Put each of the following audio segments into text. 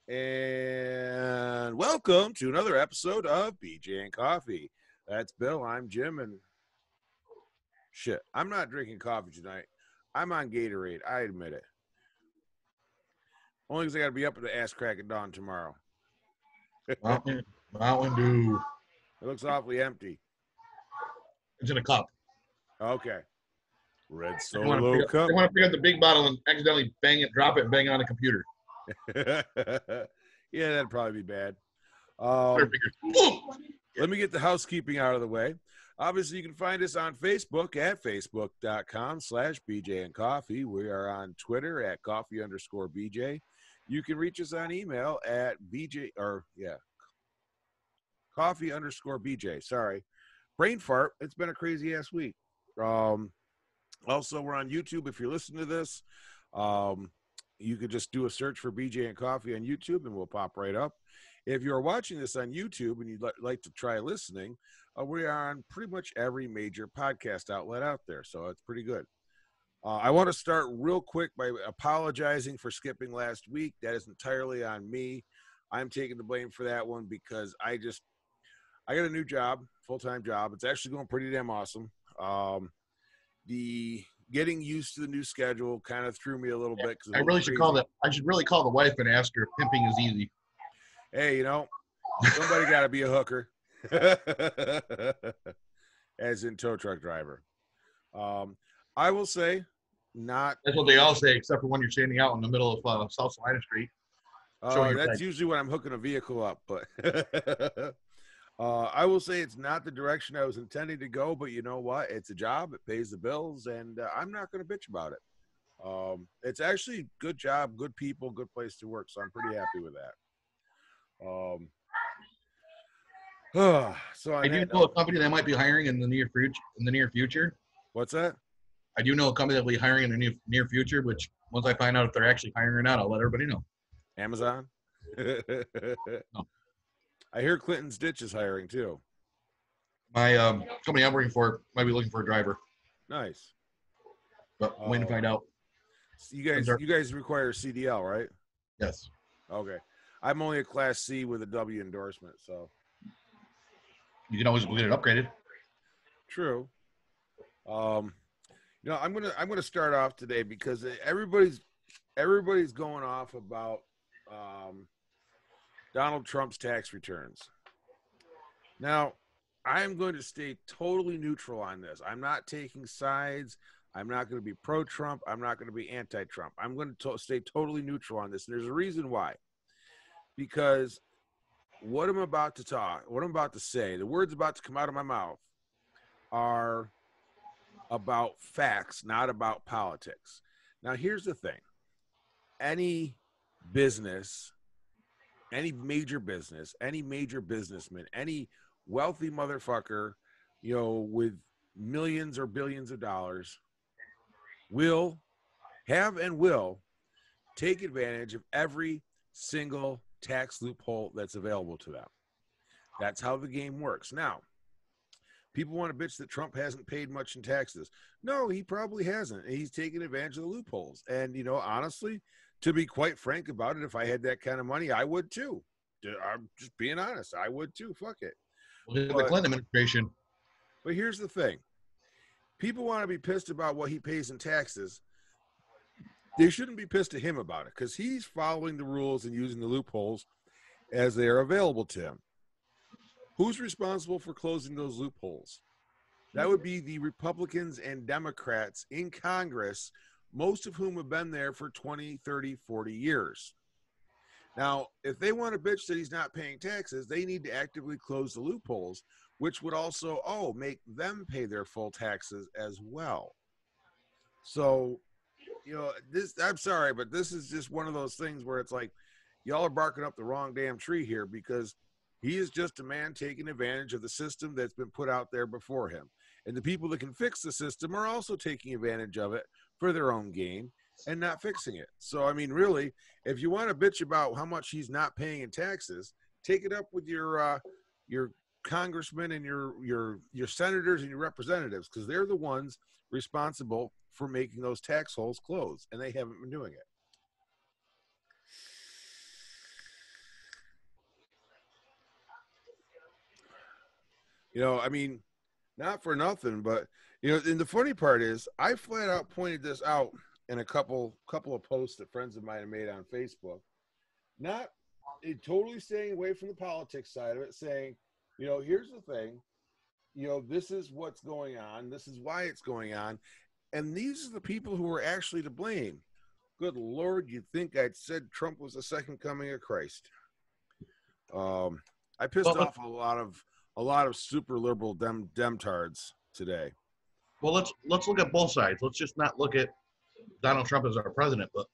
And welcome to another episode of BJ and Coffee. That's Bill. I'm Jim, and shit, I'm not drinking coffee tonight. I'm on Gatorade. I admit it. Only because I got to be up at the ass crack at dawn tomorrow. Mountain Dew. It looks awfully empty. It's in a cup. Okay. Red They Solo cup. want to pick up the big bottle and accidentally drop it, and bang it on the computer. Yeah, that'd probably be bad. Let me get the housekeeping out of the way. Obviously, you can find us on Facebook at facebook.com/BJ and Coffee. We are on Twitter at coffee_BJ. You can reach us on email at coffee_BJ. Sorry. Brain fart. It's been a crazy ass week. Also, we're on YouTube. If you're listening to this, you could just do a search for BJ and Coffee on YouTube and we'll pop right up. If you're watching this on YouTube and you'd like to try listening, we are on pretty much every major podcast outlet out there. So it's pretty good. I want to start real quick by apologizing for skipping last week. That is entirely on me. I'm taking the blame for that one because I got a new job, full-time job. It's actually going pretty damn awesome. The getting used to the new schedule kind of threw me a little bit. I should really call the wife and ask her if pimping is easy. Hey, somebody got to be a hooker. As in tow truck driver. I will say not. That's what they all say, except for when you're standing out in the middle of South Salina Street. That's usually when I'm hooking a vehicle up, but I will say it's not the direction I was intending to go, but you know what? It's a job. It pays the bills, and I'm not going to bitch about it. It's actually a good job, good people, good place to work, so I'm pretty happy with that. So I do know a company that might be hiring in the near future. What's that? I do know a company that will be hiring in the near future, which once I find out if they're actually hiring or not, I'll let everybody know. Amazon? No. I hear Clinton's Ditch is hiring too. My company I'm working for might be looking for a driver. Nice. But waiting to find out. You guys require CDL, right? Yes. Okay. I'm only a Class C with a W endorsement, so you can always get it upgraded. True. I'm gonna start off today because everybody's going off about Donald Trump's tax returns. Now, I'm going to stay totally neutral on this. I'm not taking sides. I'm not going to be pro-Trump. I'm not going to be anti-Trump. I'm going to stay totally neutral on this. And there's a reason why. Because what I'm about to say, the words about to come out of my mouth are about facts, not about politics. Now, here's the thing. Any business, any major businessman, any wealthy motherfucker, with millions or billions of dollars will take advantage of every single tax loophole that's available to them. That's how the game works. Now, people want to bitch that Trump hasn't paid much in taxes. No, he probably hasn't. He's taken advantage of the loopholes. And, honestly, to be quite frank about it, if I had that kind of money, I would too. I'm just being honest. I would too. Fuck it. Look at the Clinton administration. But here's the thing. People want to be pissed about what he pays in taxes. They shouldn't be pissed at him about it because he's following the rules and using the loopholes as they are available to him. Who's responsible for closing those loopholes? That would be the Republicans and Democrats in Congress, most of whom have been there for 20, 30, 40 years. Now, if they want to bitch that he's not paying taxes, they need to actively close the loopholes, which would also, make them pay their full taxes as well. So, I'm sorry, but this is just one of those things where it's like, y'all are barking up the wrong damn tree here because he is just a man taking advantage of the system that's been put out there before him. And the people that can fix the system are also taking advantage of it for their own gain and not fixing it. So, I mean, really, if you want to bitch about how much he's not paying in taxes, take it up with your congressmen and your senators and your representatives, because they're the ones responsible for making those tax holes close, and they haven't been doing it. I mean, not for nothing, but and the funny part is, I flat out pointed this out in a couple of posts that friends of mine have made on Facebook. Not totally staying away from the politics side of it, saying, here's the thing, this is what's going on, this is why it's going on, and these are the people who are actually to blame. Good Lord, you'd think I'd said Trump was the second coming of Christ. I pissed off a lot of super liberal demtards today. Well, let's look at both sides. Let's just not look at Donald Trump as our president, but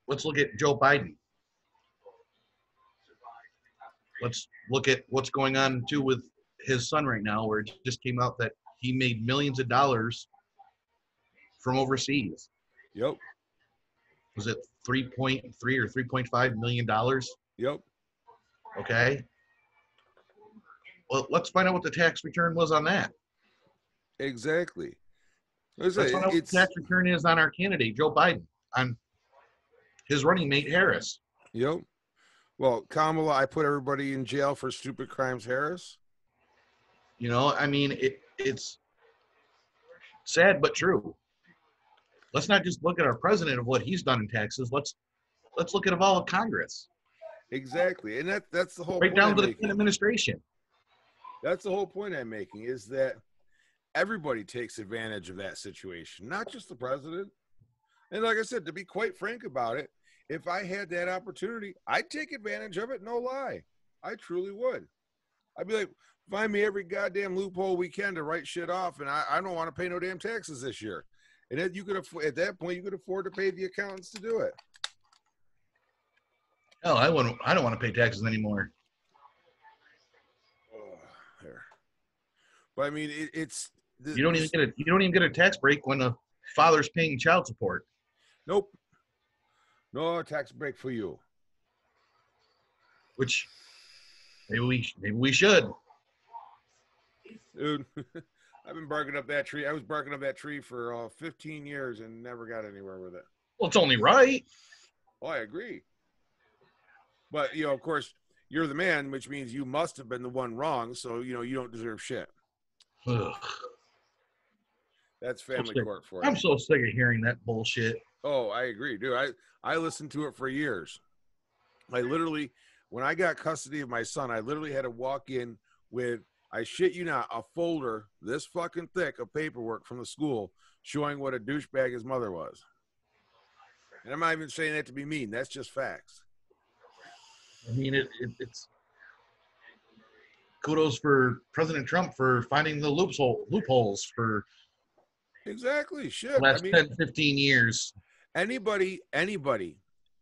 let's look at Joe Biden. Let's look at what's going on too with his son right now, where it just came out that he made millions of dollars from overseas. Yep. Was it 3.3 or 3.5 million dollars? Yep. Okay. Well, let's find out what the tax return was on that. Exactly. Let's find out what the tax return is on our candidate, Joe Biden, on his running mate, Harris. Yep. Well, Kamala, I put everybody in jail for stupid crimes, Harris. I mean, it's sad but true. Let's not just look at our president of what he's done in taxes. Let's look at all of Congress. Exactly, and that's the whole right point down to the administration. That's the whole point I'm making, is that everybody takes advantage of that situation, not just the president. And like I said, to be quite frank about it, if I had that opportunity, I'd take advantage of it, no lie. I truly would. I'd be like, find me every goddamn loophole we can to write shit off, and I don't want to pay no damn taxes this year. And then at that point, you could afford to pay the accountants to do it. Hell, I don't want to pay taxes anymore. There. But I mean, you don't even get a tax break when the father's paying child support. Nope. No tax break for you. Which maybe we should. Dude, I've been barking up that tree. I was barking up that tree for 15 years and never got anywhere with it. Well, it's only right. Oh, I agree. But, of course, you're the man, which means you must have been the one wrong. So, you don't deserve shit. Ugh. That's family court for you. I'm so sick of hearing that bullshit. Oh, I agree, dude. I listened to it for years. I literally, when I got custody of my son, I literally had to walk in with, I shit you not, a folder this fucking thick of paperwork from the school showing what a douchebag his mother was. And I'm not even saying that to be mean. That's just facts. I mean, it's kudos for President Trump for finding the loopholes for exactly shit. The last 10, 15 years. Anybody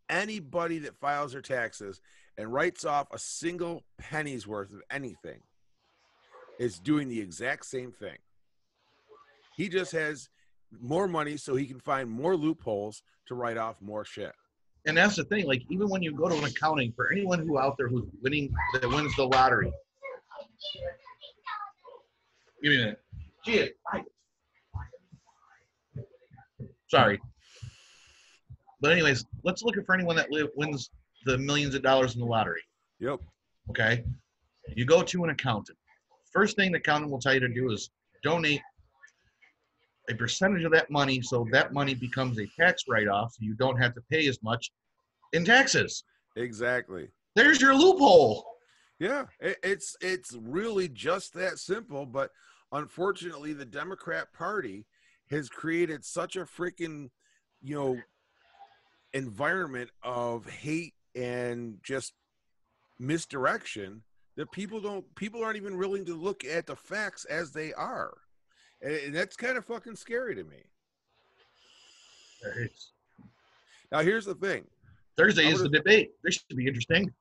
that files their taxes and writes off a single penny's worth of anything is doing the exact same thing. He just has more money so he can find more loopholes to write off more shit. And that's the thing. Like, even when you go to an accounting, for anyone who out there who's that wins the lottery. Give me a minute. Gee, sorry. But anyways, let's look at for anyone that wins the millions of dollars in the lottery. Yep. Okay. You go to an accountant. First thing the accountant will tell you to do is donate a percentage of that money so that money becomes a tax write-off so you don't have to pay as much in taxes. Exactly. There's your loophole. Yeah, it's really just that simple, but unfortunately the Democrat Party has created such a freaking, environment of hate and just misdirection that people aren't even willing to look at the facts as they are. And that's kind of fucking scary to me. Now, here's the thing. Thursday is the debate. This should be interesting.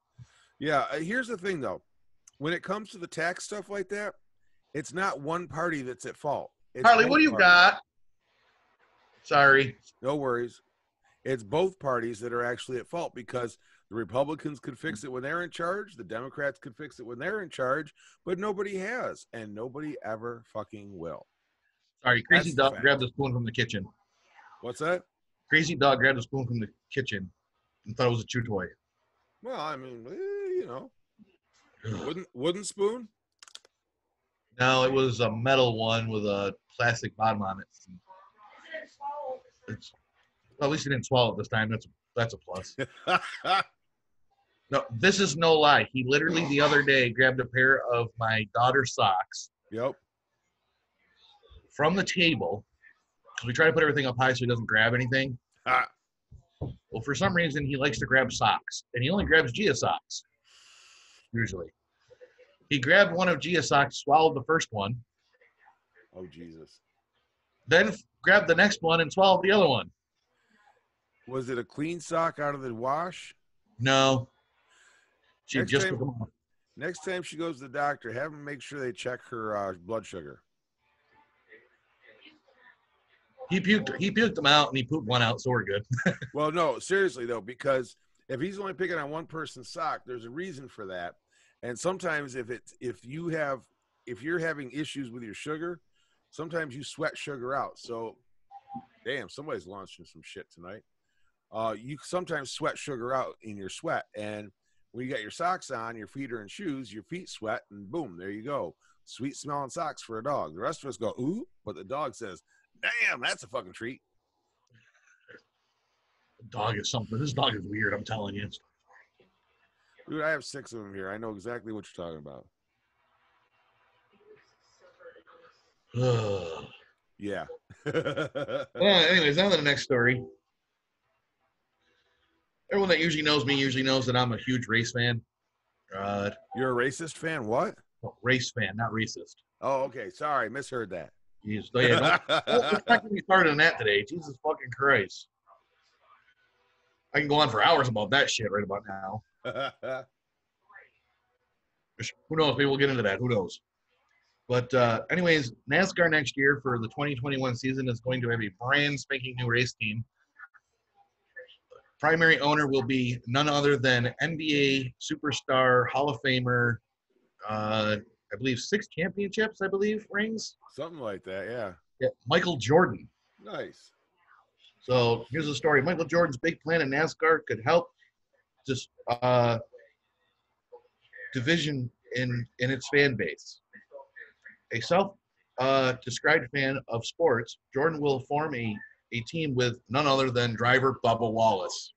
Yeah, here's the thing, though. When it comes to the tax stuff like that, it's not one party that's at fault. It's Harley, what do you got? Sorry. No worries. It's both parties that are actually at fault because the Republicans could fix it when they're in charge. The Democrats could fix it when they're in charge, but nobody has, and nobody ever fucking will. Sorry, Crazy Dog grabbed a spoon from the kitchen. What's that? Crazy Dog grabbed a spoon from the kitchen and thought it was a chew toy. Well, I mean, wooden spoon? No, it was a metal one with a plastic bottom on it. Well, at least he didn't swallow it this time. That's a plus. No, this is no lie. He literally the other day grabbed a pair of my daughter's socks Yep. from the table because we try to put everything up high so he doesn't grab anything. Ah, Well, for some reason, he likes to grab socks, and he only grabs Gia socks usually. He grabbed one of Gia's socks, swallowed the first one, oh, Jesus. then grabbed the next one and swallowed the other one. Was it a clean sock out of the wash? No. She Next just time- took them off. Next time she goes to the doctor, have them make sure they check her blood sugar. He puked them out, and he pooped one out, so we're good. Well, no, seriously though, because if he's only picking on one person's sock, there's a reason for that. And sometimes if you're having issues with your sugar, sometimes you sweat sugar out. So, damn, somebody's launching some shit tonight. You sometimes sweat sugar out in your sweat, and when you got your socks on, your feet are in shoes, your feet sweat, and boom, there you go. Sweet smelling socks for a dog. The rest of us go, ooh, but the dog says, damn, that's a fucking treat. The dog is something. This dog is weird, I'm telling you. Dude, I have 6 of them here. I know exactly what you're talking about. Yeah. Well, anyways, on to the next story. Everyone that usually knows me usually knows that I'm a huge race fan. You're a racist fan? What? Race fan, not racist. Oh, okay. Sorry, misheard that. Jeez. So, yeah, let's not get me started on that today. Jesus fucking Christ. I can go on for hours about that shit right about now. Who knows? Maybe we'll get into that. Who knows? But anyways, NASCAR next year for the 2021 season is going to have a brand spanking new race team. Primary owner will be none other than NBA superstar, Hall of Famer, I believe 6 championships, rings. Something like that, yeah. Yeah, Michael Jordan. Nice. So here's the story. Michael Jordan's big plan in NASCAR could help just division in its fan base. A self-described fan of sports, Jordan will form a team with none other than driver Bubba Wallace.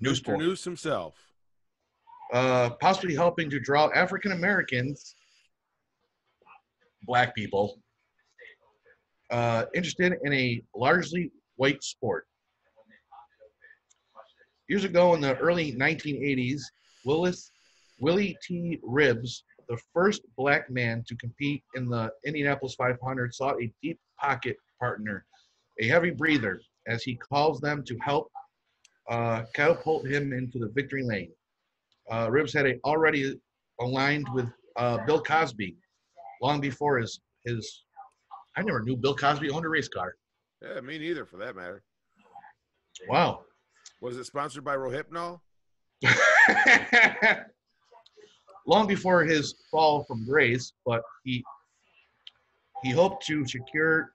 Mr. Noose himself. Possibly helping to draw African Americans, black people, interested in a largely white sport. Years ago in the early 1980s, Willie T. Ribbs, the first black man to compete in the Indianapolis 500, sought a deep pocket partner, a heavy breather, as he calls them, to help catapult him into the victory lane. Ribbs had already aligned with Bill Cosby long before his. I never knew Bill Cosby owned a race car. Yeah, me neither, for that matter. Wow. Was it sponsored by Rohypnol? Long before his fall from grace, but he hoped to secure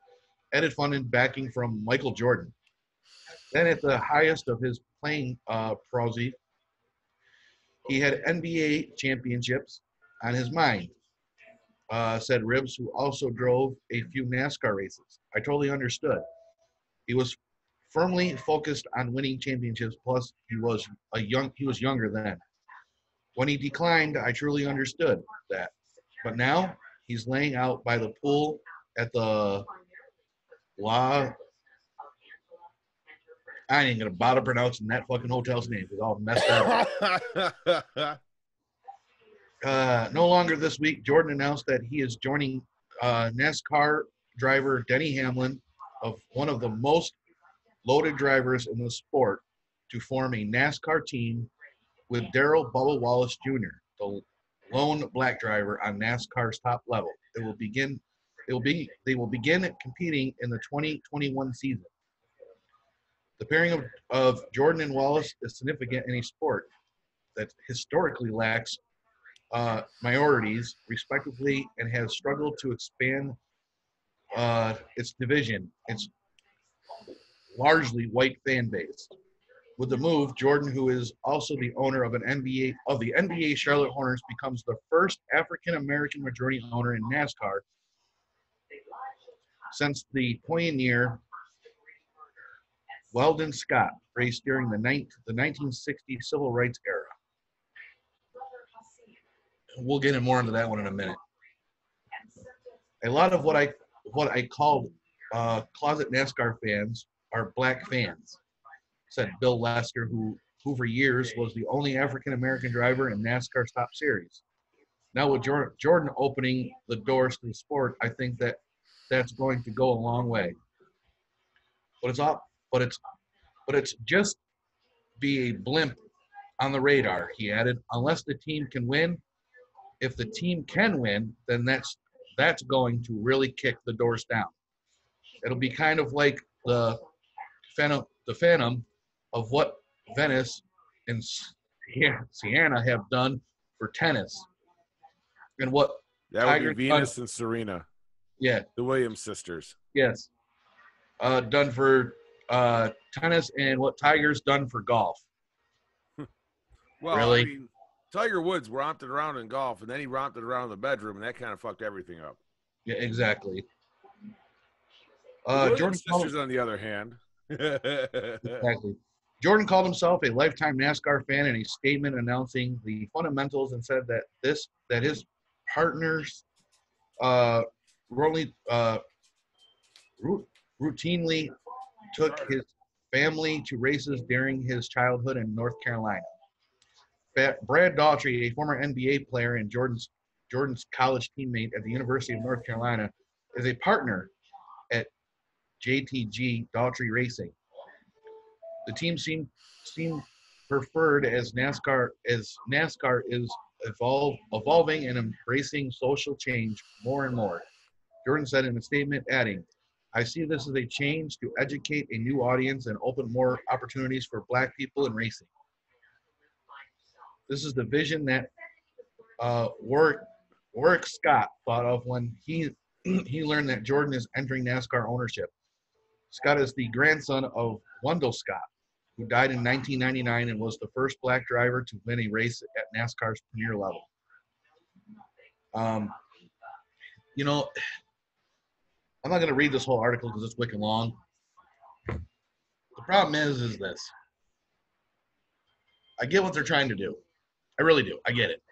added funding backing from Michael Jordan. Then at the highest of his playing prosy, he had NBA championships on his mind, said Ribbs, who also drove a few NASCAR races. I totally understood. He was firmly focused on winning championships, plus he was younger then. When he declined, I truly understood that. But now he's laying out by the pool at the La. I ain't gonna bother pronouncing that fucking hotel's name because I'll mess that up. No longer this week, Jordan announced that he is joining NASCAR driver Denny Hamlin, of one of the most loaded drivers in the sport, to form a NASCAR team with Darrell Bubba Wallace Jr., the lone black driver on NASCAR's top level. They will begin competing in the 2021 season. The pairing of Jordan and Wallace is significant in a sport that historically lacks minorities, respectively, and has struggled to expand its division. It's largely white fan base. With the move, Jordan, who is also the owner of the NBA Charlotte Hornets, becomes the first African American majority owner in NASCAR since the pioneer Weldon Scott raced during the 1960 civil rights era. We'll get in more into that one in a minute. A lot of what I called closet NASCAR fans are black fans, said Bill Lester, who for years was the only African American driver in NASCAR's top series. Now with Jordan opening the doors to the sport, I think that's going to go a long way. But it's just be a blimp on the radar, he added. Unless the team can win, if the team can win, then that's going to really kick the doors down. It'll be kind of like the Phantom of what Venice and Sienna have done for tennis, and what that Tiger would be Venus and Serena. Yeah, the Williams sisters. Yes, done for tennis, and what Tiger's done for golf. Well, really? I mean, Tiger Woods romped it around in golf, and then he romped it around in the bedroom, and that kind of fucked everything up. Yeah, exactly. Jordan sisters, on the other hand. Exactly. Jordan called himself a lifetime NASCAR fan in a statement announcing the fundamentals and said that his partners routinely took his family to races during his childhood in North Carolina. Brad Daughtry, a former NBA player and Jordan's college teammate at the University of North Carolina, is a partner at JTG Daughtry Racing. The team seemed preferred as NASCAR is evolving and embracing social change more and more. Jordan said in a statement, adding, "I see this as a change to educate a new audience and open more opportunities for Black people in racing. This is the vision that Warwick Scott thought of when he learned that Jordan is entering NASCAR ownership. Scott is the grandson of Wendell Scott, who died in 1999 and was the first Black driver to win a race at NASCAR's premier level." You know, I'm not going to read this whole article because it's wicked long. The problem is this. I get what they're trying to do. I really do. I get it.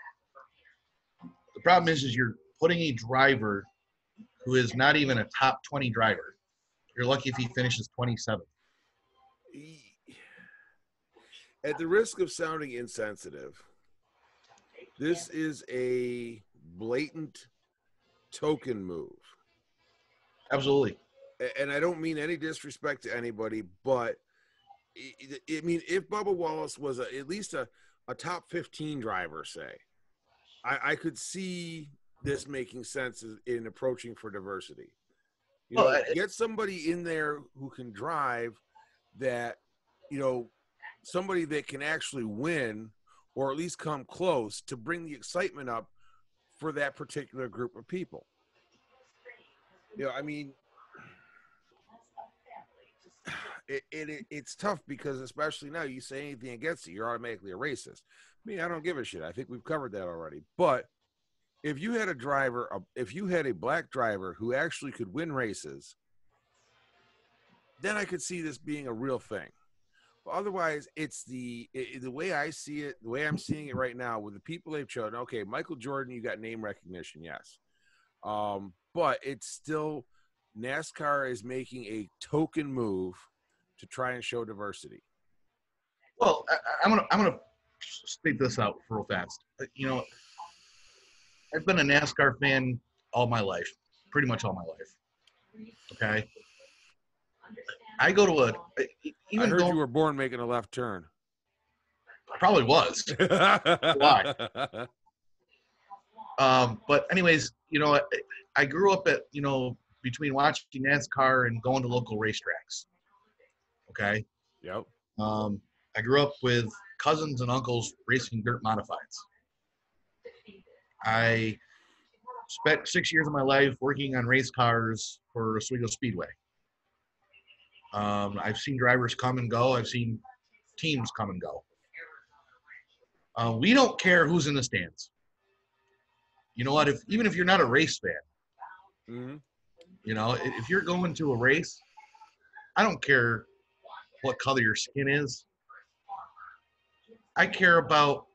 The problem is you're putting a driver who is not even a top 20 driver. You're lucky if he finishes 27th. At the risk of sounding insensitive, this is a blatant token move. Absolutely. And I don't mean any disrespect to anybody, but I mean, if Bubba Wallace was at least a top 15 driver, say, I could see this making sense in approaching for diversity. Get somebody in there who can drive that, somebody that can actually win or at least come close to bring the excitement up for that particular group of people. I mean, it's tough because especially now you say anything against it, you're automatically a racist. I mean, I don't give a shit. I think we've covered that already. But if you had a Black driver who actually could win races, then I could see this being a real thing. But otherwise, it's the way I see it, the way I'm seeing it right now with the people they've chosen. Okay, Michael Jordan, you got name recognition, yes. But it's still NASCAR is making a token move to try and show diversity. Well, I'm gonna state this out real fast. I've been a NASCAR fan all my life, pretty much all my life. Okay. I go to I heard you were born making a left turn. I probably was. Why? But anyways, I grew up at, between watching NASCAR and going to local racetracks. Okay. Yep. I grew up with cousins and uncles racing dirt modifieds. I spent 6 years of my life working on race cars for Oswego Speedway. I've seen drivers come and go. I've seen teams come and go. We don't care who's in the stands. You know what? Even if you're not a race fan, Mm-hmm. you know, if you're going to a race, I don't care what color your skin is. I care about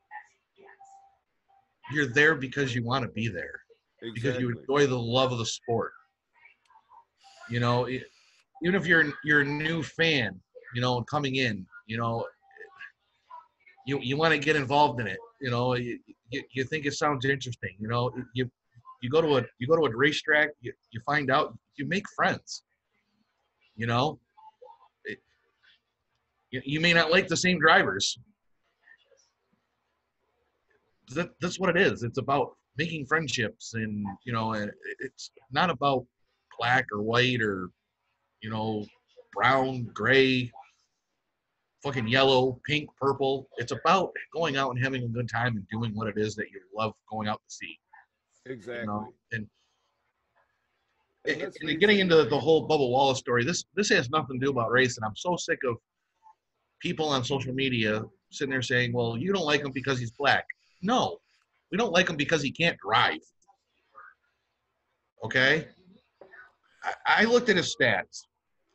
you're there because you want to be there, because you Exactly. enjoy the love of the sport. You know, even if you're a new fan, you know, coming in, you know, you want to get involved in it. You know, you think it sounds interesting. You know, you go to a racetrack, you find out, you make friends. You know, it, you may not like the same drivers. That's what it is. It's about making friendships, and you know, and it's not about black or white or, you know, brown, gray, fucking yellow, pink, purple. It's about going out and having a good time and doing what it is that you love going out to see. You Exactly. know, and Let's and face getting it. into the whole Bubba Wallace story, this has nothing to do about race, and I'm so sick of people on social media sitting there saying, "Well, you don't like him because he's black." No, we don't like him because he can't drive. Okay, I looked at his stats,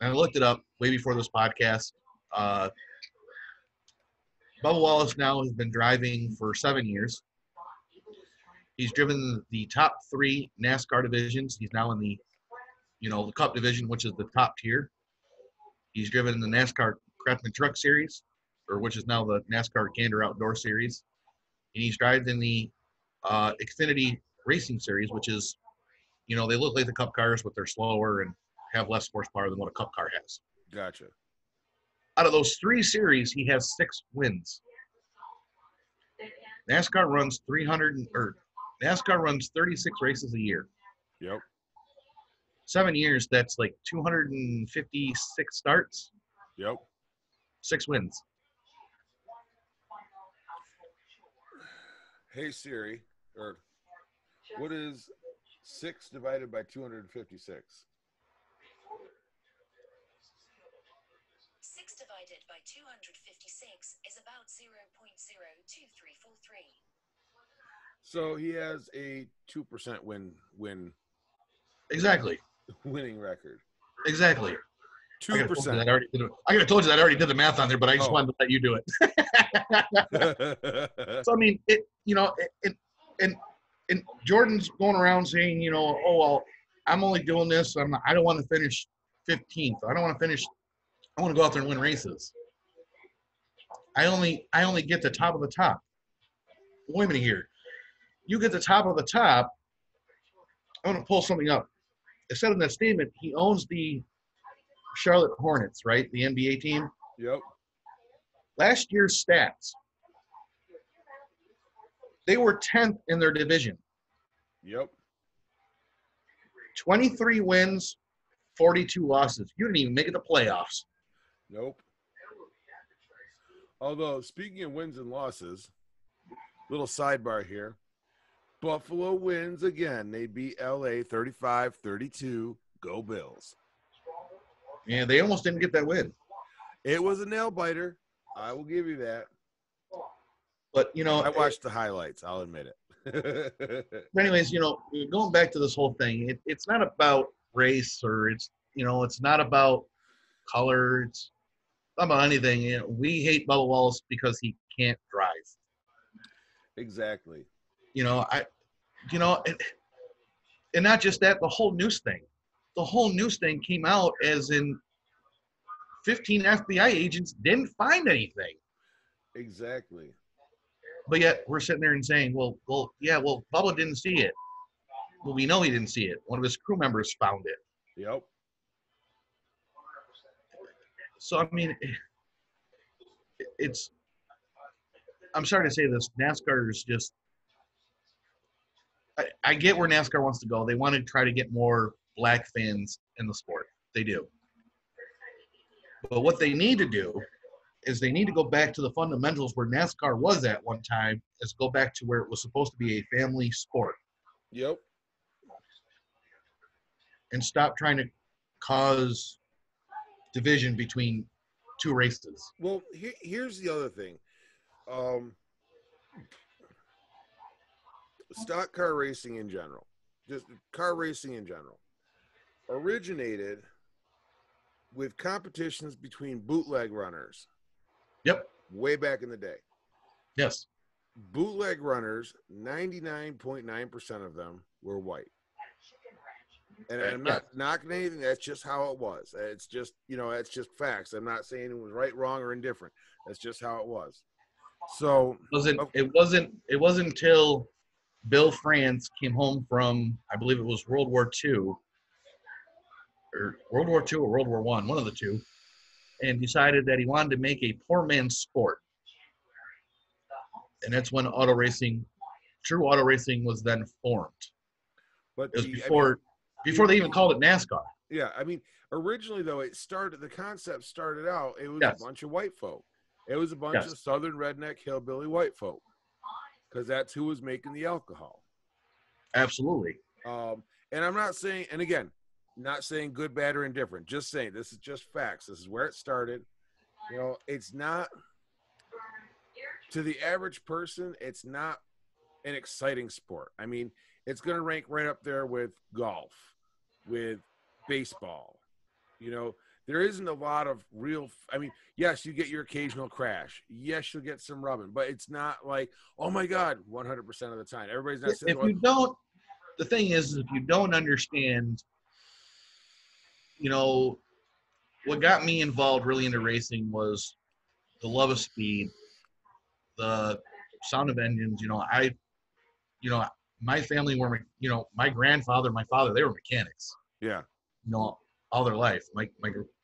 and I looked it up way before this podcast. Uh, Bubba Wallace now has been driving for 7 years. He's driven the top 3 NASCAR divisions. He's now in the, you know, the Cup division, which is the top tier. He's driven the NASCAR Craftsman Truck Series, or which is now the NASCAR Gander Outdoor Series. And he's driving in the Xfinity Racing Series, which is, you know, they look like the Cup cars, but they're slower and have less horsepower than what a Cup car has. Gotcha. Out of those 3 series, he has 6 wins. NASCAR runs 36 races a year. Yep. 7 years, that's like 256 starts. Yep. 6 wins. Hey Siri, or what is 6 divided by 256? 6 divided by 256 is about 0.02343. So he has a 2% Exactly. winning record. Exactly. 2%. I could have told you that I already did the math on there, but I just Oh. wanted to let you do it. So I mean, and Jordan's going around saying, you know, oh well, I'm only doing this. I don't want to finish 15th. I don't want to finish. I want to go out there and win races. I only get the top of the top. Wait a minute here. You get the top of the top. I want to pull something up. It said in that statement he owns the Charlotte Hornets, right? The NBA team. Yep. Last year's stats, they were 10th in their division. Yep. 23 wins, 42 losses. You didn't even make it to playoffs. Nope. Although, speaking of wins and losses, little sidebar here. Buffalo wins again. They beat LA 35-32. Go Bills. And they almost didn't get that win. It was a nail biter. I will give you that. But, you know, I watched the highlights. I'll admit it. anyways, you know, going back to this whole thing, it's not about race, or it's, you know, it's not about color. It's not about anything. You know, we hate Bubba Wallace because he can't drive. Exactly. You know, and not just that, the whole news thing. The whole news thing came out as in 15 FBI agents didn't find anything. Exactly. But yet we're sitting there and saying, well, Bubba didn't see it. Well, we know he didn't see it. One of his crew members found it. Yep. So, I mean, I'm sorry to say this, NASCAR is just, I get where NASCAR wants to go. They want to try to get more black fans in the sport. They do. But what they need to do is they need to go back to the fundamentals where NASCAR was at one time, is go back to where it was supposed to be a family sport. Yep. And stop trying to cause division between 2 races. Well, here's the other thing. Um, stock car racing in general, just car racing in general, originated with competitions between bootleg runners Yep. way back in the day. Yes. Bootleg runners, 99.9% of them were white. And I'm not knocking anything. That's just how it was. It's just, that's just facts. I'm not saying it was right, wrong, or indifferent. That's just how it was. So it wasn't until Bill France came home from, I believe it was World War II, or World War II or World War I, one of the two, and decided that he wanted to make a poor man's sport. And that's when true auto racing was then formed. But it was before they even called it NASCAR. Yeah, I mean, originally though, the concept started out, it was Yes. a bunch of white folk. It was a bunch of southern redneck hillbilly white folk, because that's who was making the alcohol. Absolutely. And I'm not saying, and again, not saying good, bad, or indifferent. Just saying this is just facts. This is where it started. It's not, to the average person, it's not an exciting sport. I mean, it's going to rank right up there with golf, with baseball. There isn't a lot of real, yes, you get your occasional crash. Yes, you'll get some rubbing, but it's not like, oh my God, 100% of the time. Everybody's not sitting there. The thing is, if you don't understand, what got me involved really into racing was the love of speed, the sound of engines. My family were, my grandfather, my father, they were mechanics. Yeah. All their life. My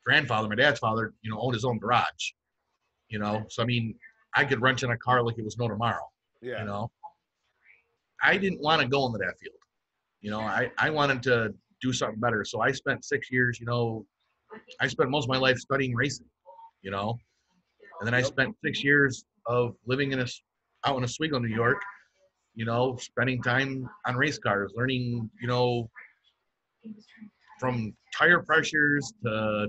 grandfather, my dad's father, owned his own garage. So I mean, I could wrench in a car like it was no tomorrow. Yeah. I didn't want to go into that field. I wanted to do something better. So I spent 6 years, I spent most of my life studying racing, and then I spent 6 years of living out in Oswego, New York, spending time on race cars, learning, from tire pressures to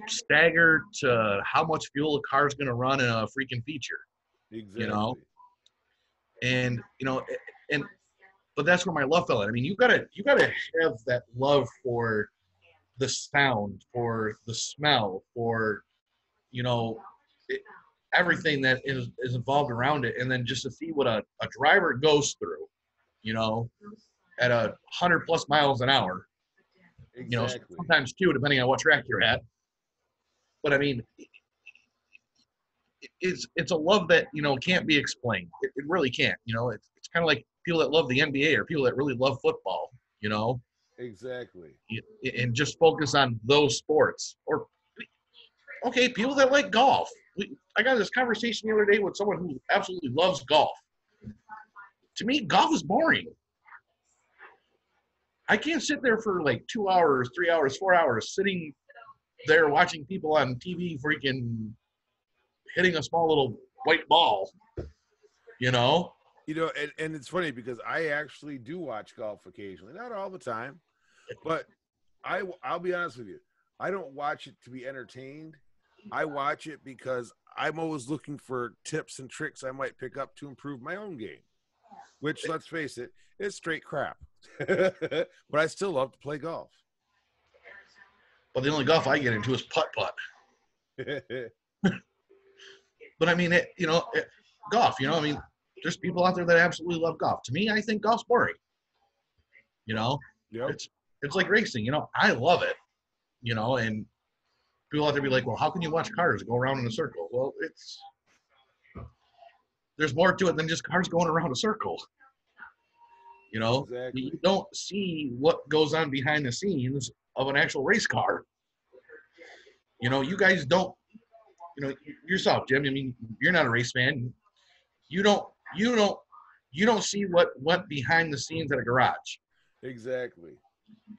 stagger to how much fuel a car is going to run in a freaking feature. Exactly. But that's where my love fell in. I mean, you gotta have that love for the sound, for the smell, for everything that is involved around it, and then just to see what a driver goes through, at 100+ miles an hour. Exactly. Sometimes 2, depending on what track you're at. But I mean, it's a love that can't be explained. It really can't. It's kind of like people that love the NBA or people that really love football. Exactly. And just focus on those sports. Or okay, people that like golf. I got this conversation the other day with someone who absolutely loves golf. To me, golf is boring. I can't sit there for like 2 hours, 3 hours, 4 hours sitting there watching people on TV freaking hitting a small little white ball, And it's funny because I actually do watch golf occasionally, not all the time, but I'll be honest with you. I don't watch it to be entertained. I watch it because I'm always looking for tips and tricks I might pick up to improve my own game, which, let's face it, is straight crap. But I still love to play golf. Well, the only golf I get into is putt-putt. But I mean, golf, I mean, there's people out there that absolutely love golf. To me, I think golf's boring. Yep. It's like racing, I love it, and people out there be like, well, how can you watch cars go around in a circle? Well, there's more to it than just cars going around a circle. Exactly. You don't see what goes on behind the scenes of an actual race car. You guys don't, yourself, Jim. I mean, you're not a race fan. You don't see what went behind the scenes at a garage. Exactly.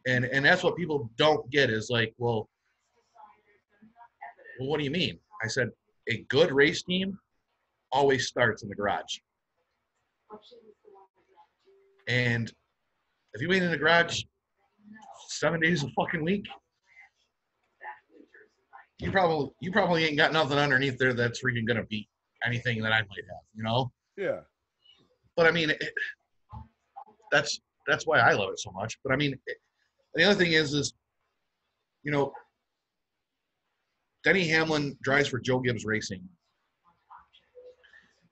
And that's what people don't get is like, well, what do you mean? I said, a good race team always starts in the garage. And if you ain't in the garage 7 days a fucking week, you probably ain't got nothing underneath there that's freaking gonna beat anything that I might have, you know. Yeah. But I mean, that's why I love it so much. But I mean, the other thing is you know, Denny Hamlin drives for Joe Gibbs Racing,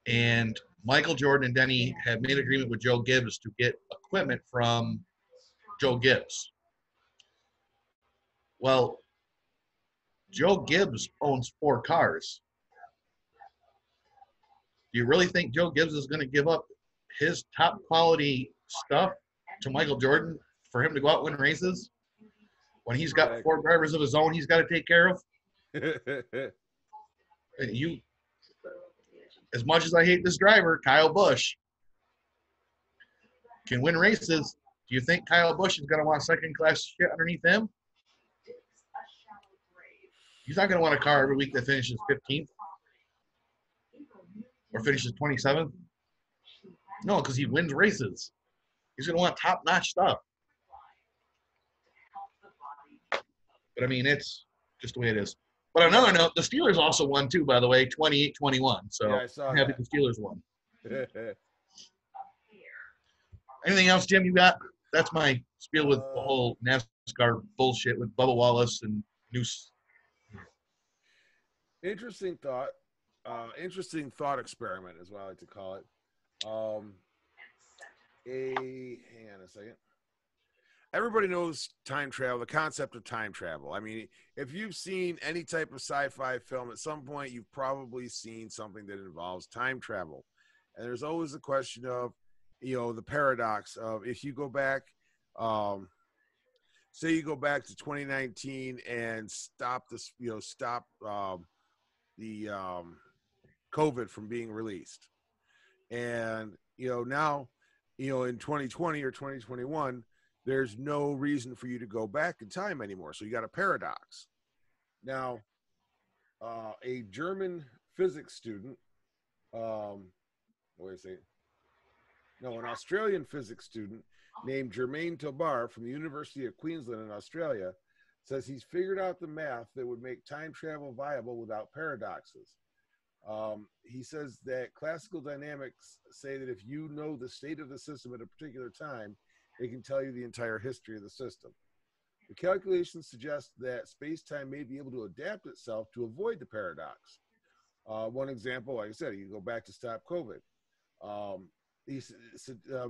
and Michael Jordan and Denny have made an agreement with Joe Gibbs to get equipment from Joe Gibbs. Well, Joe Gibbs owns 4 cars. Do you really think Joe Gibbs is going to give up his top quality stuff to Michael Jordan for him to go out and win races when he's got 4 drivers of his own he's got to take care of? And you, as much as I hate this driver, Kyle Busch, can win races. Do you think Kyle Busch is going to want second-class shit underneath him? He's not going to want a car every week that finishes 15th or finishes 27th. No, because he wins races. He's going to want top-notch stuff. But, I mean, it's just the way it is. But on another note, the Steelers also won, too, by the way, 28-21. So Yeah, I saw I'm happy that. the Steelers won. Anything else, Jim, you got? That's my spiel with the whole NASCAR bullshit with Bubba Wallace and Noose. Interesting thought experiment is what I like to call it. Hang on a second. Everybody knows time travel, the concept of time travel. I mean, if you've seen any type of sci-fi film, at some point you've probably seen something that involves time travel. And there's always the question of, the paradox of if you go back, say you go back to 2019 and stop this, stop the COVID from being released. And, now, in 2020 or 2021, there's no reason for you to go back in time anymore. So you got a paradox. Now, a German physics student, an Australian physics student named Germain Tobar from the University of Queensland in Australia says he's figured out the math that would make time travel viable without paradoxes. He says that classical dynamics say that if you know the state of the system at a particular time, it can tell you the entire history of the system. The calculations suggest that space-time may be able to adapt itself to avoid the paradox. One example, like I said, you go back to stop COVID.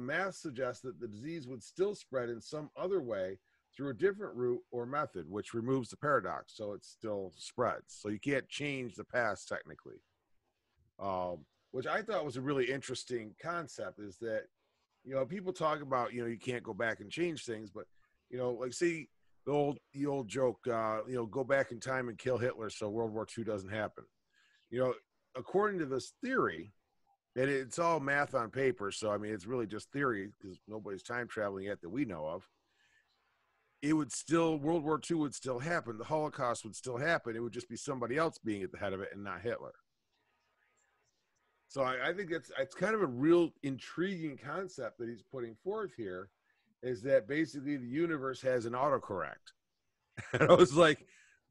Math suggests that the disease would still spread in some other way through a different route or method, which removes the paradox, so it still spreads. So you can't change the past technically, which I thought was a really interesting concept, is that, people talk about, you can't go back and change things, but, like, see the old joke, go back in time and kill Hitler so World War II doesn't happen. According to this theory, and it's all math on paper, so, I mean, it's really just theory because nobody's time traveling yet that we know of. World War II would still happen. The Holocaust would still happen. It would just be somebody else being at the head of it and not Hitler. So I think it's kind of a real intriguing concept that he's putting forth here, is that basically the universe has an autocorrect. And I was like,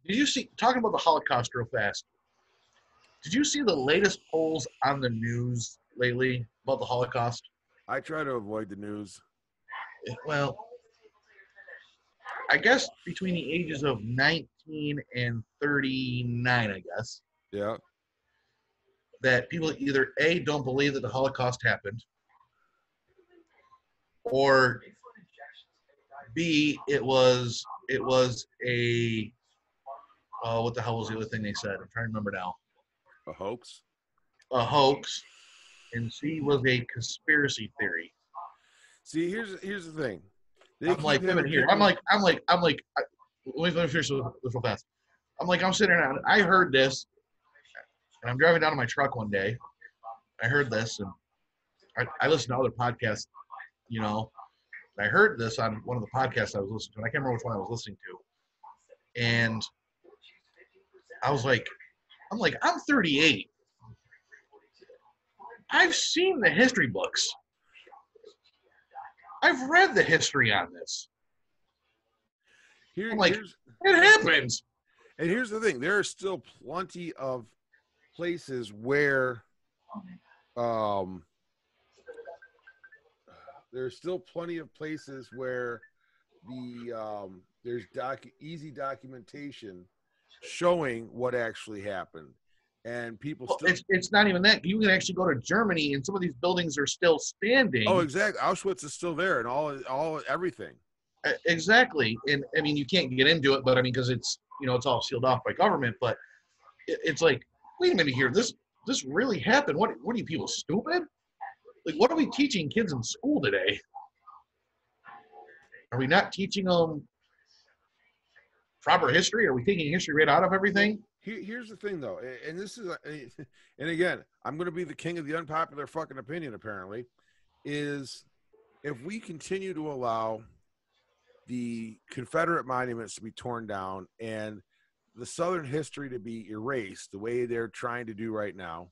did you see, talking about the Holocaust real fast, did you see the latest polls on the news lately about the Holocaust? I try to avoid the news. Well, I guess between the ages of 19 and 39, I guess. Yeah. That people either A, don't believe that the Holocaust happened, or B, it was a, what the hell was the other thing they said? I'm trying to remember now. A hoax? A hoax. And C was a conspiracy theory. See, here's the thing. I'm like, let me finish this real fast. I'm sitting around. I heard this, and I'm driving down to my truck one day. I heard this, and I listened to other podcasts, I heard this on one of the podcasts I was listening to, and I can't remember which one I was listening to. And I was like, I'm 38. I've seen the history books. I've read the history on this. It happens. And here's the thing: there are still plenty of places where, there's still plenty of places where there's easy documentation showing what actually happened, and people Well, still. it's not even that. You can actually go to Germany, and some of these buildings are still standing. Oh, exactly. Auschwitz is still there, and everything. Exactly. And I mean, you can't get into it, but I mean, because it's it's all sealed off by government. But it's like, wait a minute here. This really happened. What are you people stupid? Like, what are we teaching kids in school today? Are we not teaching them proper history? Are we taking history right out of everything? Here's the thing, though, and this is, and again, I'm going to be the king of the unpopular fucking opinion, apparently, is if we continue to allow the Confederate monuments to be torn down and the Southern history to be erased the way they're trying to do right now,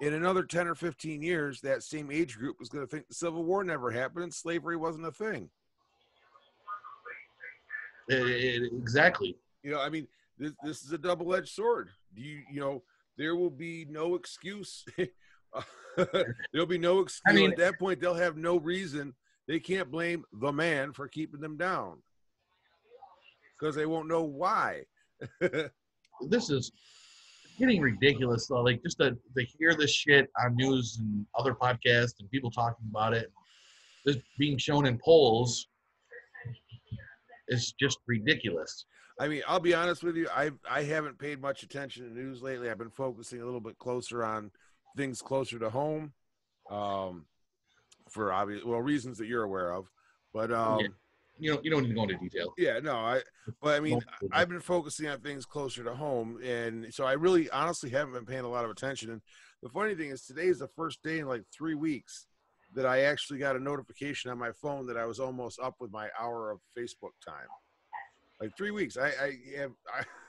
in another 10 or 15 years, that same age group is going to think the Civil War never happened and slavery wasn't a thing. Exactly. I mean, this is a double-edged sword. There will be no excuse. There'll be no excuse. I mean, at that point, they'll have no reason. They can't blame the man for keeping them down because they won't know why. This is getting ridiculous, though. Like, just to hear this shit on news and other podcasts and people talking about it, this being shown in polls is just ridiculous. I mean, I'll be honest with you. I haven't paid much attention to news lately. I've been focusing a little bit closer on things closer to home, for obvious reasons that you're aware of. But you don't need to go into detail. Yeah, no. I've been focusing on things closer to home, and so I really, honestly, haven't been paying a lot of attention. And the funny thing is, today is the first day in like 3 weeks that I actually got a notification on my phone that I was almost up with my hour of Facebook time. Like 3 weeks. I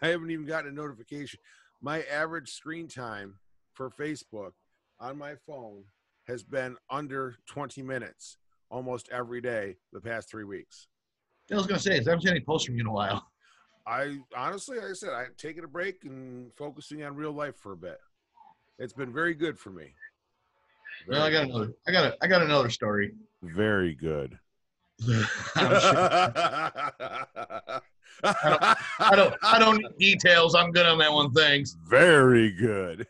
haven't even gotten a notification. My average screen time for Facebook on my phone has been under 20 minutes almost every day the past 3 weeks. I was going to say, I haven't seen any posts from you in a while. I honestly, like I said, I'm taking a break and focusing on real life for a bit. It's been very good for me. Well, I got another story. Very good. I don't need details. I'm good on that one. Thanks. Very good.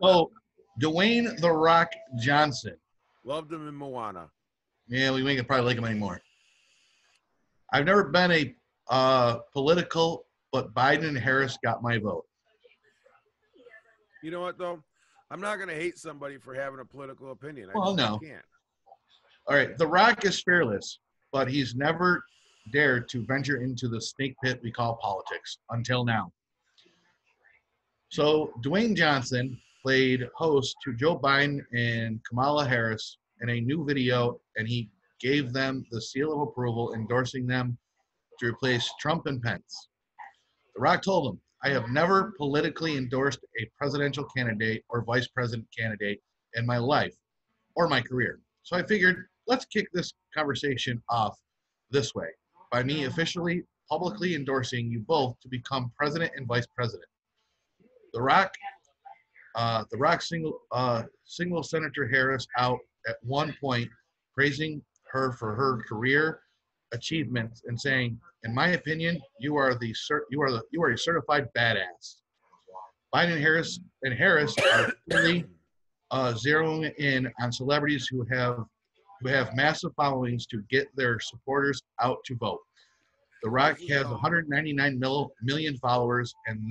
So, Dwayne "The Rock" Johnson. Loved him in Moana. Yeah, we ain't probably like him anymore. I've never been a political, but Biden and Harris got my vote. You know what, though? I'm not going to hate somebody for having a political opinion. Well, no. I can't. All right, The Rock is fearless, but he's never dared to venture into the snake pit we call politics until now. So Dwayne Johnson played host to Joe Biden and Kamala Harris in a new video, and he gave them the seal of approval, endorsing them to replace Trump and Pence. The Rock told him, "I have never politically endorsed a presidential candidate or vice president candidate in my life or my career. So I figured, let's kick this conversation off this way, by me officially, publicly endorsing you both to become president and vice president." The Rock singled Senator Harris out at one point, praising her for her career achievements and saying, "In my opinion, you are a certified badass." Biden and Harris are really zeroing in on celebrities who have massive followings to get their supporters out to vote. The Rock has 199 million followers, and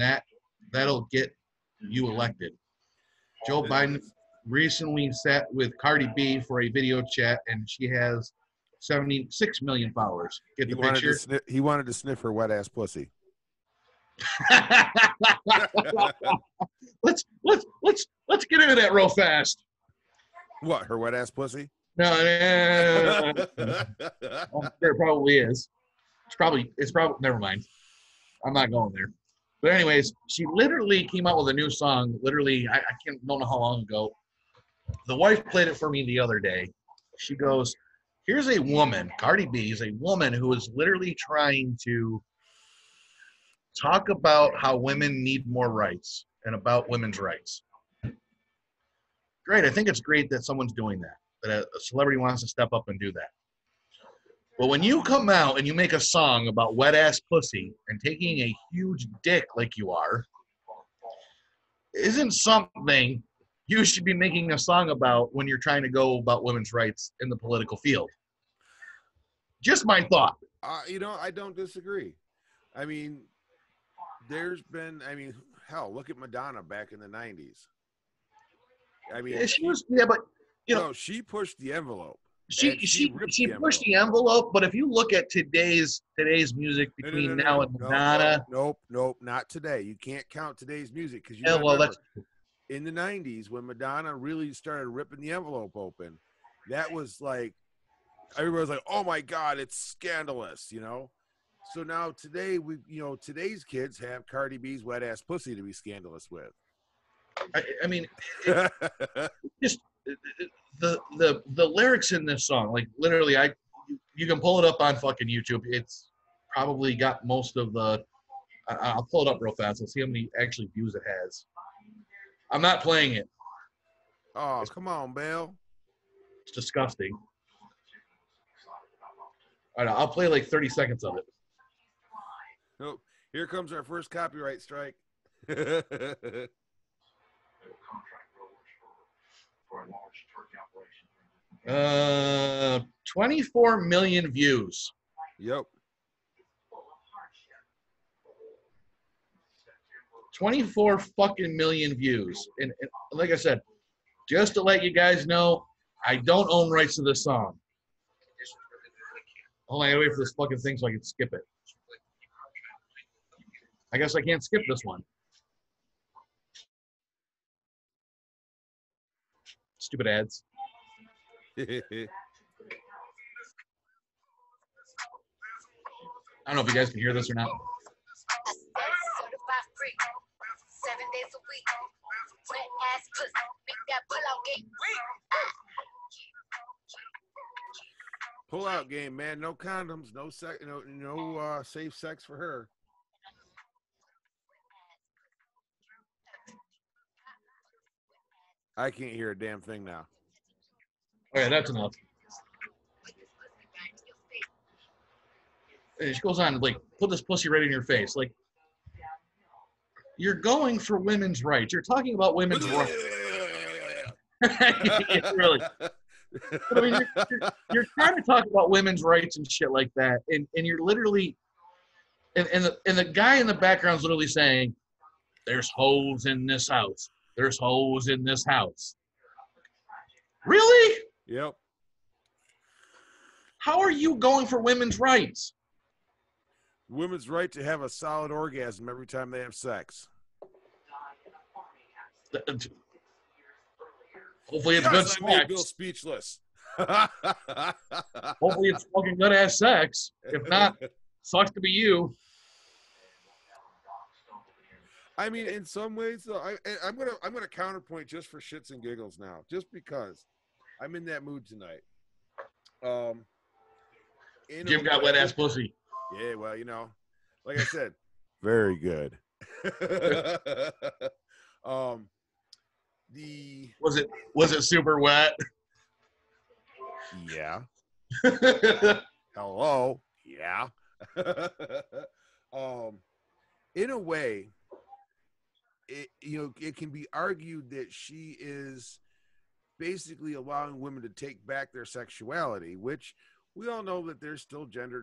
that'll get you elected. Joe Biden recently sat with Cardi B for a video chat, and she has 76 million followers. Get the picture? He wanted to sniff her wet ass pussy. Let's get into that real fast. What, her wet ass pussy? No. There probably is. It's probably never mind. I'm not going there. But anyways, she literally came out with a new song. Literally, I don't know how long ago. The wife played it for me the other day. She goes, Here's a woman, Cardi B is a woman who is literally trying to talk about how women need more rights and about women's rights. Great. I think it's great that someone's doing that, that a celebrity wants to step up and do that. But when you come out and you make a song about wet ass pussy and taking a huge dick like you are, isn't something you should be making a song about when you're trying to go about women's rights in the political field. Just my thought. I don't disagree. I mean, hell, look at Madonna back in the 90s. I mean, but she pushed the envelope. She pushed the envelope, but if you look at today's music between now and Madonna, nope, not today. You can't count today's music because in the 90s when Madonna really started ripping the envelope open, that was like everybody was like, "Oh my God, it's scandalous," So now today today's kids have Cardi B's wet ass pussy to be scandalous with. I mean, just the lyrics in this song, like literally, you can pull it up on fucking YouTube. It's probably got most of the. I'll pull it up real fast. I'll see how many actually views it has. I'm not playing it. Oh, come on, Bill. It's disgusting. All right, I'll play like 30 seconds of it. Oh, here comes our first copyright strike. 24 million views. Yep. 24 fucking million views. And like I said, just to let you guys know, I don't own rights to this song. Hold on, I gotta wait for this fucking thing so I can skip it. I guess I can't skip this one. Stupid ads. I don't know if you guys can hear this or not. 7 days a week. Wet ass pussy. Make that pull out game. Pull out game, man. No condoms, no sex, no safe sex for her. I can't hear a damn thing now. Okay, that's enough. And she goes on, like, put this pussy right in your face. Like, you're going for women's rights. You're talking about women's rights. Really. I mean, you're trying to talk about women's rights and shit like that, and you're literally, and the guy in the background is literally saying, "There's hoes in this house. There's hoes in this house." Really? Yep. How are you going for women's rights? Women's right to have a solid orgasm every time they have sex. Hopefully it's good sex. I made Bill sex. speechless. Hopefully it's fucking good ass sex. If not, sucks to be you. I mean, in some ways, though, I'm gonna counterpoint just for shits and giggles now, just because I'm in that mood tonight. Jim got wet ass pussy. Yeah, well, like I said, very good. Was it super wet? Yeah. Hello. Yeah. In a way, it can be argued that she is basically allowing women to take back their sexuality, which we all know that there's still gender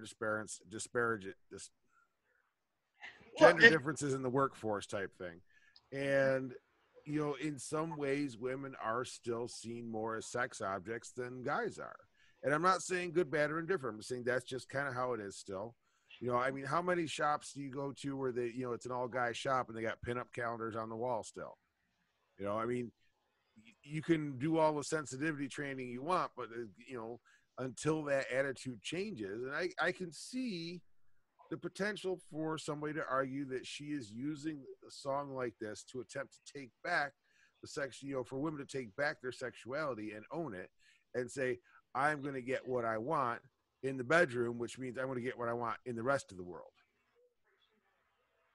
differences in the workforce type thing. And, in some ways, women are still seen more as sex objects than guys are. And I'm not saying good, bad, or indifferent. I'm saying that's just kind of how it is still. I mean, how many shops do you go to where it's an all-guy shop and they got pinup calendars on the wall still? I mean, you can do all the sensitivity training you want, but, until that attitude changes. And I can see the potential for somebody to argue that she is using a song like this to attempt to take back the sex, for women to take back their sexuality and own it and say, I'm going to get what I want in the bedroom, which means I'm going to get what I want in the rest of the world.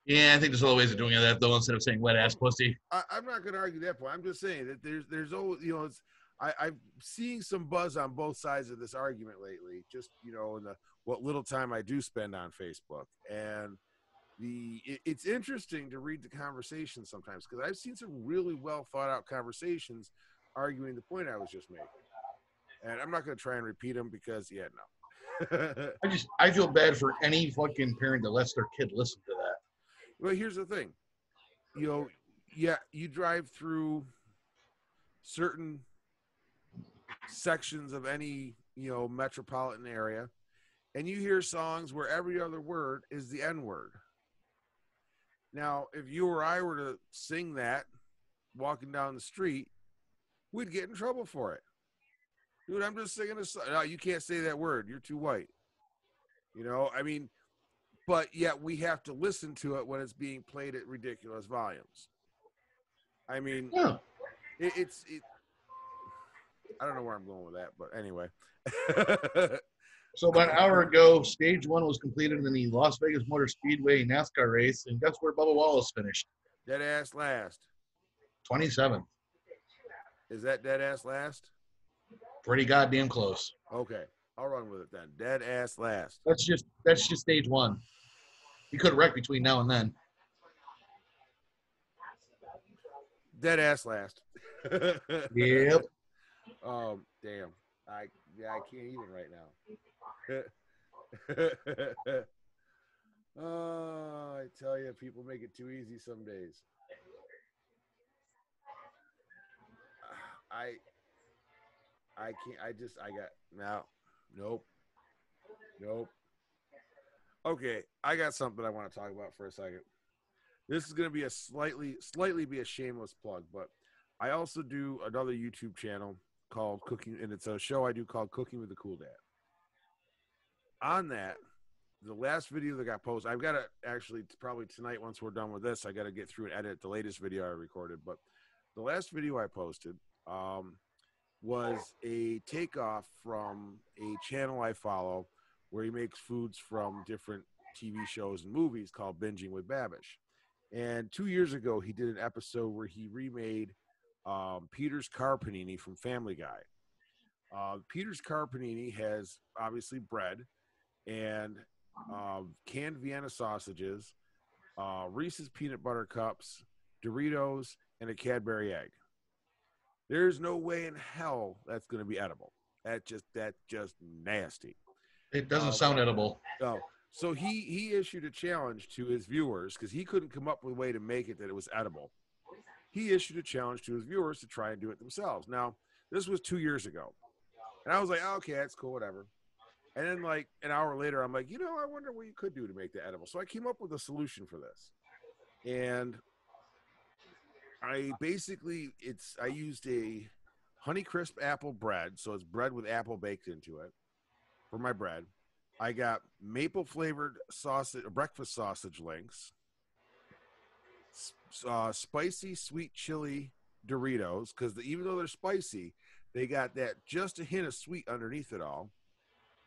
Yeah, I think there's other ways of doing that though. Instead of saying wet ass pussy. I'm not going to argue that point. I'm just saying that there's always, you know, it's I'm seeing some buzz on both sides of this argument lately. Just, you know, in the what little time I do spend on Facebook, and it's interesting to read the conversation sometimes because I've seen some really well thought out conversations arguing the point I was just making, and I'm not going to try and repeat them because no. I feel bad for any fucking parent that lets their kid listen to that. Well, here's the thing, you know, yeah, you drive through certain sections of any, you know, metropolitan area, and you hear songs where every other word is the N word. Now, if you or I were to sing that walking down the street, we'd get in trouble for it. Dude, I'm just singing a song. No, you can't say that word. You're too white. You know, I mean, but yet we have to listen to it when it's being played at ridiculous volumes. I mean, Yeah. it's I don't know where I'm going with that, but anyway. So about an hour ago, stage 1 was completed in the Las Vegas Motor Speedway NASCAR race, and guess where Bubba Wallace finished? Dead ass last. 27th. Is that dead ass last? Pretty goddamn close. Okay, I'll run with it then. Dead ass last. That's just stage 1. He could wreck between now and then. Dead ass last. Yep. Damn. I can't even right now. Oh, I tell you, people make it too easy some days. I can't. I got now. Nope. Okay, I got something I want to talk about for a second. This is going to be a slightly be a shameless plug, but I also do another YouTube channel called Cooking, and it's a show I do called Cooking with the Cool Dad. On that, the last video that got posted, I've got to actually probably tonight once we're done with this, I got to get through and edit the latest video I recorded. But the last video I posted was a takeoff from a channel I follow where he makes foods from different TV shows and movies called Binging with Babish. And 2 years ago, he did an episode where he remade Peter's Car Panini from Family Guy. Peter's Car Panini has obviously bread and canned Vienna sausages, Reese's peanut butter cups, Doritos, and a Cadbury egg. There's no way in hell that's going to be edible. That's just nasty. It doesn't sound edible. No. So he issued a challenge to his viewers because he couldn't come up with a way to make it that it was edible. He issued a challenge to his viewers to try and do it themselves. Now, this was 2 years ago. And I was like, oh, okay, that's cool, whatever. And then like an hour later, I'm like, you know, I wonder what you could do to make that edible. So I came up with a solution for this. And I basically, I used a Honeycrisp apple bread. So it's bread with apple baked into it for my bread. I got maple flavored sausage, breakfast sausage links, spicy sweet chili Doritos, because even though they're spicy, they got that just a hint of sweet underneath it all,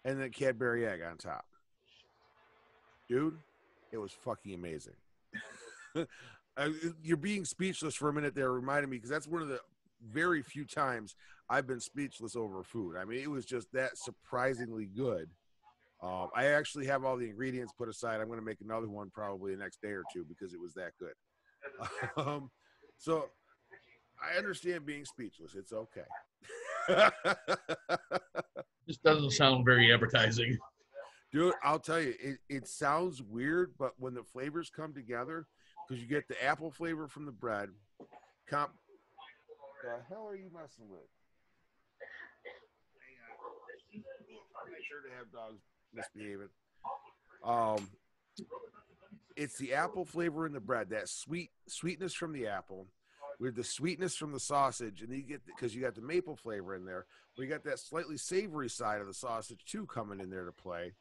and then Cadbury egg on top. Dude, it was fucking amazing. You're being speechless for a minute there, reminded me, because that's one of the very few times I've been speechless over food. I mean, it was just that surprisingly good. I actually have all the ingredients put aside. I'm going to make another one probably the next day or two because it was that good. So I understand being speechless. It's okay. This doesn't sound very appetizing. Dude, I'll tell you, it sounds weird, but when the flavors come together, because you get the apple flavor from the bread, the hell are you messing with? Make sure to have dogs misbehaving. It's the apple flavor in the bread, that sweetness from the apple with the sweetness from the sausage, and then you get, because you got the maple flavor in there, but you got that slightly savory side of the sausage too coming in there to play.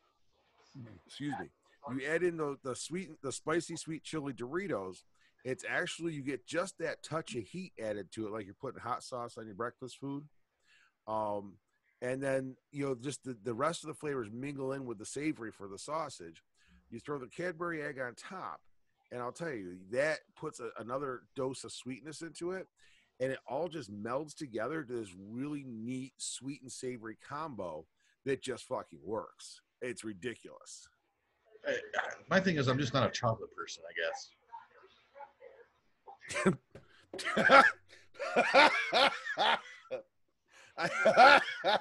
Excuse me. You add in the spicy sweet chili Doritos. It's actually, you get just that touch of heat added to it, like you're putting hot sauce on your breakfast food. and then just the rest of the flavors mingle in with the savory for the sausage. You throw the Cadbury egg on top, and I'll tell you that puts another dose of sweetness into it, and it all just melds together to this really neat sweet and savory combo that just fucking works. It's ridiculous. My thing is, I'm just not a chocolate person, I guess.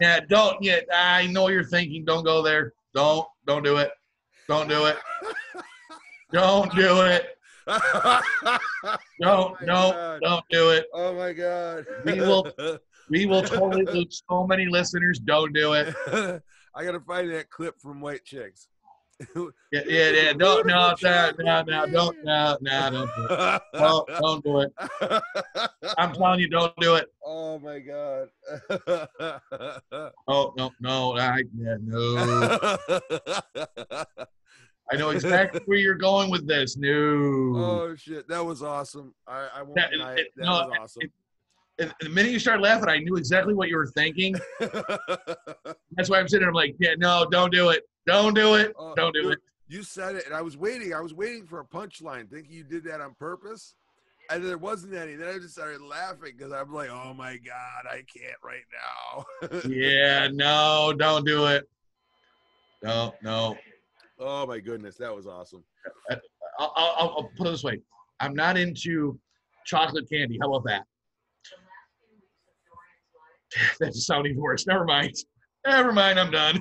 Yeah, don't. Yeah, I know you're thinking. Don't go there. Don't do it. Don't do it. Don't do it. Don't do it. Oh my God. We will totally lose so many listeners. Don't do it. I gotta find that clip from White Chicks. Yeah. Don't do it. Don't do it. I'm telling you, don't do it. Oh my God. Oh no. No. I know exactly where you're going with this. No. Oh shit, that was awesome. I won't deny it. That was awesome. The minute you started laughing, I knew exactly what you were thinking. That's why I'm sitting there. I'm like, yeah, no, don't do it. Don't do it. Don't do it. You said it, and I was waiting. I was waiting for a punchline, thinking you did that on purpose. And there wasn't any. Then I just started laughing because I'm like, oh my God, I can't right now. Yeah, no, don't do it. No. Oh my goodness, that was awesome. I'll put it this way. I'm not into chocolate candy. How about that? That just sounds even worse. Never mind. I'm done.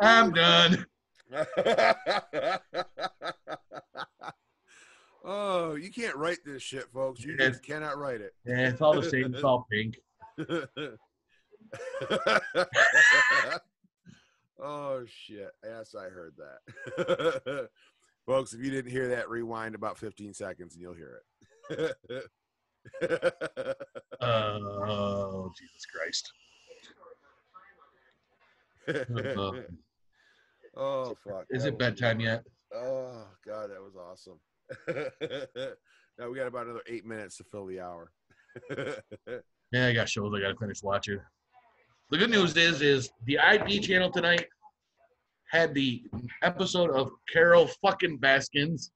I'm done. Oh, you can't write this shit, folks. You just cannot write it. Yeah, it's all the same. It's all pink. Oh shit. Yes, I heard that. Folks, if you didn't hear that, rewind about 15 seconds and you'll hear it. Oh, Jesus Christ. Oh fuck. Is it bedtime yet? Oh God, that was awesome. Now we got about another 8 minutes to fill the hour. Yeah, I got shows I got to finish watching. The good news is the IP channel tonight had the episode of Carol fucking Baskins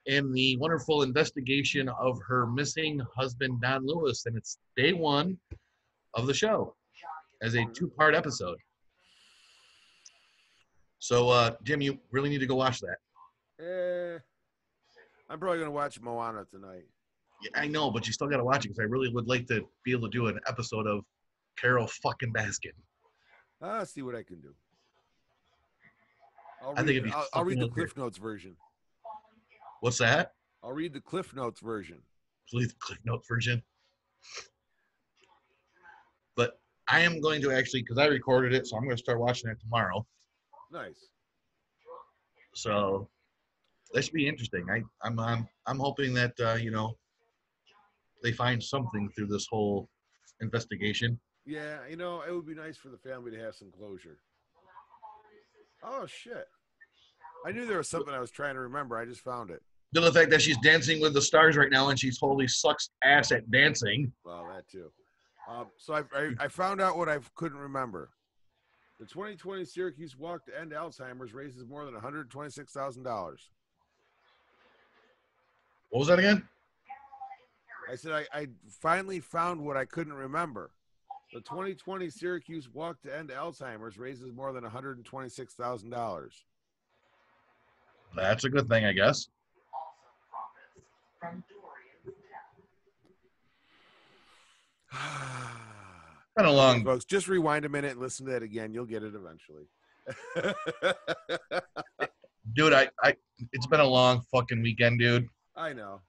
and the wonderful investigation of her missing husband, Don Lewis. And it's day one of the show as a 2-part episode. So, Jim, you really need to go watch that. I'm probably going to watch Moana tonight. Yeah, I know, but you still got to watch it because I really would like to be able to do an episode of Carol fucking Baskin. I'll see what I can do. I'll read the Cliff Notes version. What's that? I'll read the Cliff Notes version. Please, the Cliff Notes version. But I am going to actually, because I recorded it, so I'm going to start watching it tomorrow. Nice. So that should be interesting. I'm hoping that they find something through this whole investigation. Yeah, it would be nice for the family to have some closure. Oh shit! I knew there was something I was trying to remember. I just found it. The fact that she's dancing with the stars right now and she totally sucks ass at dancing. Well, that too. So I found out what I couldn't remember. The 2020 Syracuse Walk to End Alzheimer's raises more than $126,000. What was that again? I said I finally found what I couldn't remember. The 2020 Syracuse Walk to End Alzheimer's raises more than $126,000. That's a good thing, I guess. Been a long, okay, folks. Just rewind a minute and listen to that again. You'll get it eventually. Dude, it's been a long fucking weekend, dude. I know.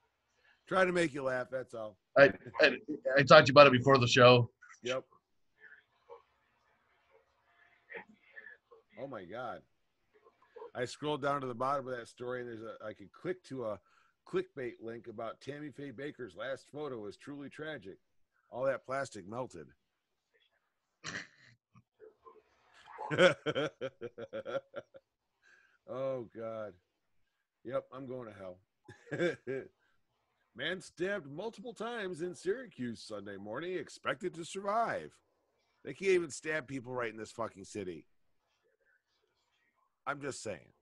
Try to make you laugh. That's all. I talked to you about it before the show. Yep. Oh my God. I scrolled down to the bottom of that story and I could click to a clickbait link about Tammy Faye Baker's last photo was truly tragic. All that plastic melted. Oh God. Yep, I'm going to hell. Man stabbed multiple times in Syracuse Sunday morning, expected to survive. They can't even stab people right in this fucking city. I'm just saying.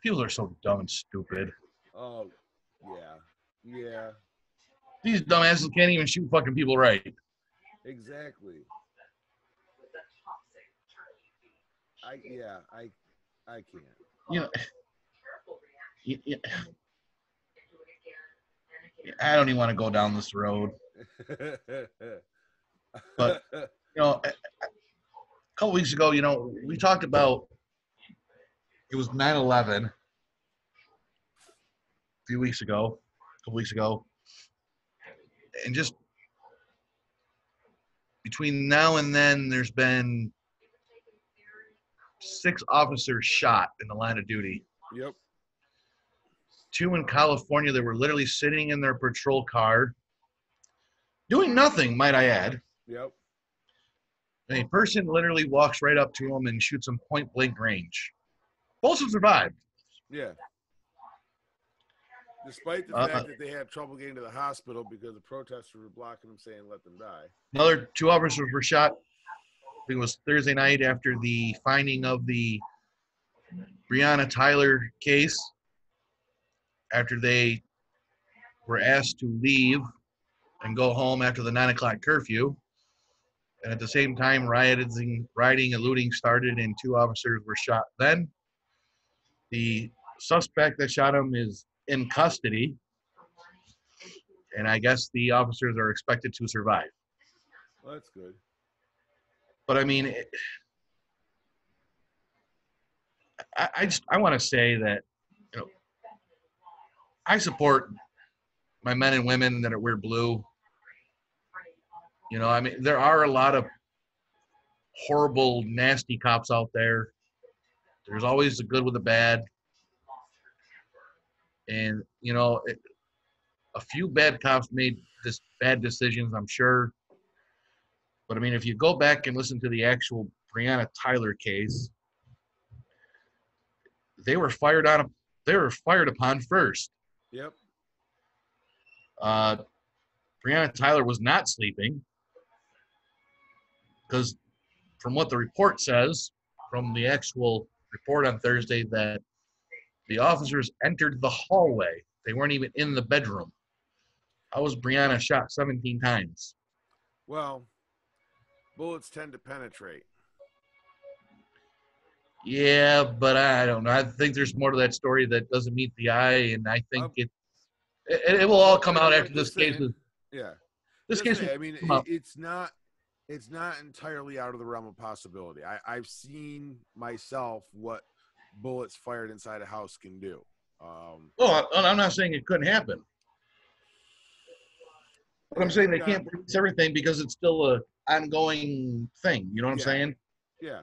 People are so dumb and stupid. Oh, yeah. Yeah, These dumbasses can't even shoot fucking people right. exactly. I can't. You know, I don't even want to go down this road. But, a couple weeks ago, we talked about, it was 9/11 a couple weeks ago. And just between now and then, there's been 6 officers shot in the line of duty. Yep. 2 in California that were literally sitting in their patrol car, doing nothing, might I add. Yep. And a person literally walks right up to them and shoots them point blank range. Both have survived. Yeah. Despite the fact that they had trouble getting to the hospital because the protesters were blocking them, saying let them die. Another 2 officers were shot. I think it was Thursday night after the finding of the Breonna Taylor case, after they were asked to leave and go home after the 9 o'clock curfew. And at the same time, rioting and looting started, and 2 officers were shot then. The suspect that shot him is in custody, and I guess the officers are expected to survive. Well, that's good. But I mean, I want to say that, I support my men and women that wear blue. I mean, there are a lot of horrible, nasty cops out there. There's always the good with the bad. And, a few bad cops made bad decisions, I'm sure. But, I mean, if you go back and listen to the actual Breonna Taylor case, they were fired upon first. Yep. Breonna Taylor was not sleeping because from what the report says, from the actual report on Thursday, that the officers entered the hallway. They weren't even in the bedroom. How was Breonna shot 17 times? Well, bullets tend to penetrate. Yeah, but I don't know. I think there's more to that story that doesn't meet the eye, and I think it will all come out after this case. Yeah. This case. I mean, it's not entirely out of the realm of possibility. I've seen myself what bullets fired inside a house can do. I'm not saying it couldn't happen. But I'm saying they can't produce everything because it's still an ongoing thing. You know what I'm saying? Yeah.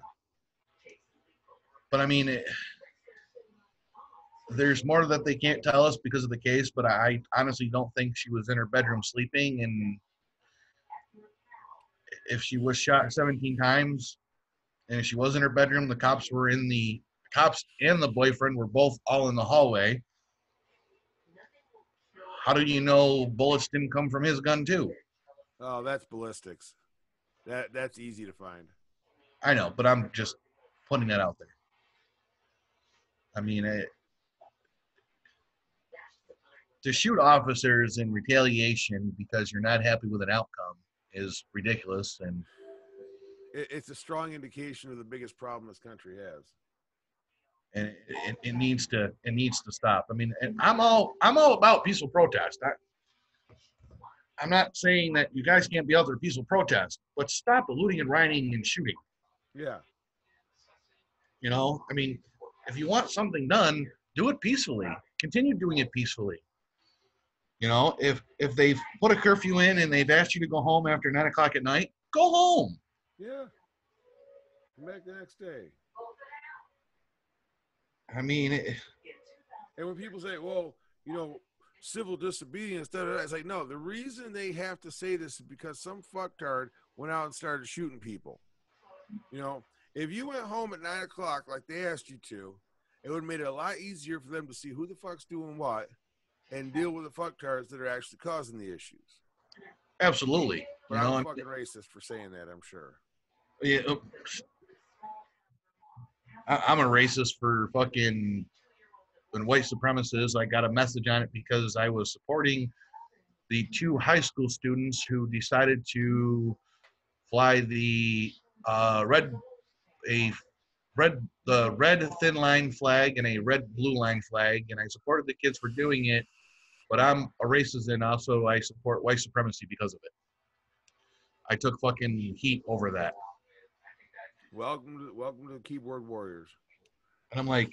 But I mean, there's more that they can't tell us because of the case. But I honestly don't think she was in her bedroom sleeping. And if she was shot 17 times, and if she was in her bedroom, the cops and the boyfriend were both all in the hallway. How do you know bullets didn't come from his gun too? Oh, that's ballistics. That's easy to find. I know, but I'm just putting that out there. I mean, to shoot officers in retaliation because you're not happy with an outcome is ridiculous, and it's a strong indication of the biggest problem this country has. And it needs to stop. I mean, and I'm all about peaceful protest. I'm not saying that you guys can't be out there peaceful protest, but stop the looting and rioting and shooting. Yeah. I mean, if you want something done, do it peacefully. Continue doing it peacefully. If they've put a curfew in and they've asked you to go home after 9 o'clock at night, go home. Yeah. Come back the next day. I mean, and when people say, well, civil disobedience, it's like, no, the reason they have to say this is because some fucktard went out and started shooting people. If you went home at 9 o'clock like they asked you to, it would have made it a lot easier for them to see who the fuck's doing what and deal with the fucktards that are actually causing the issues. Absolutely. But I'm a fucking racist for saying that, I'm sure. Yeah, I'm a racist for fucking when white supremacists. I got a message on it because I was supporting the 2 high school students who decided to fly the red a the red thin line flag and a red blue line flag, and I supported the kids for doing it. But I'm a racist, and also I support white supremacy because of it. I took fucking heat over that, Welcome to the keyboard warriors. and I'm like,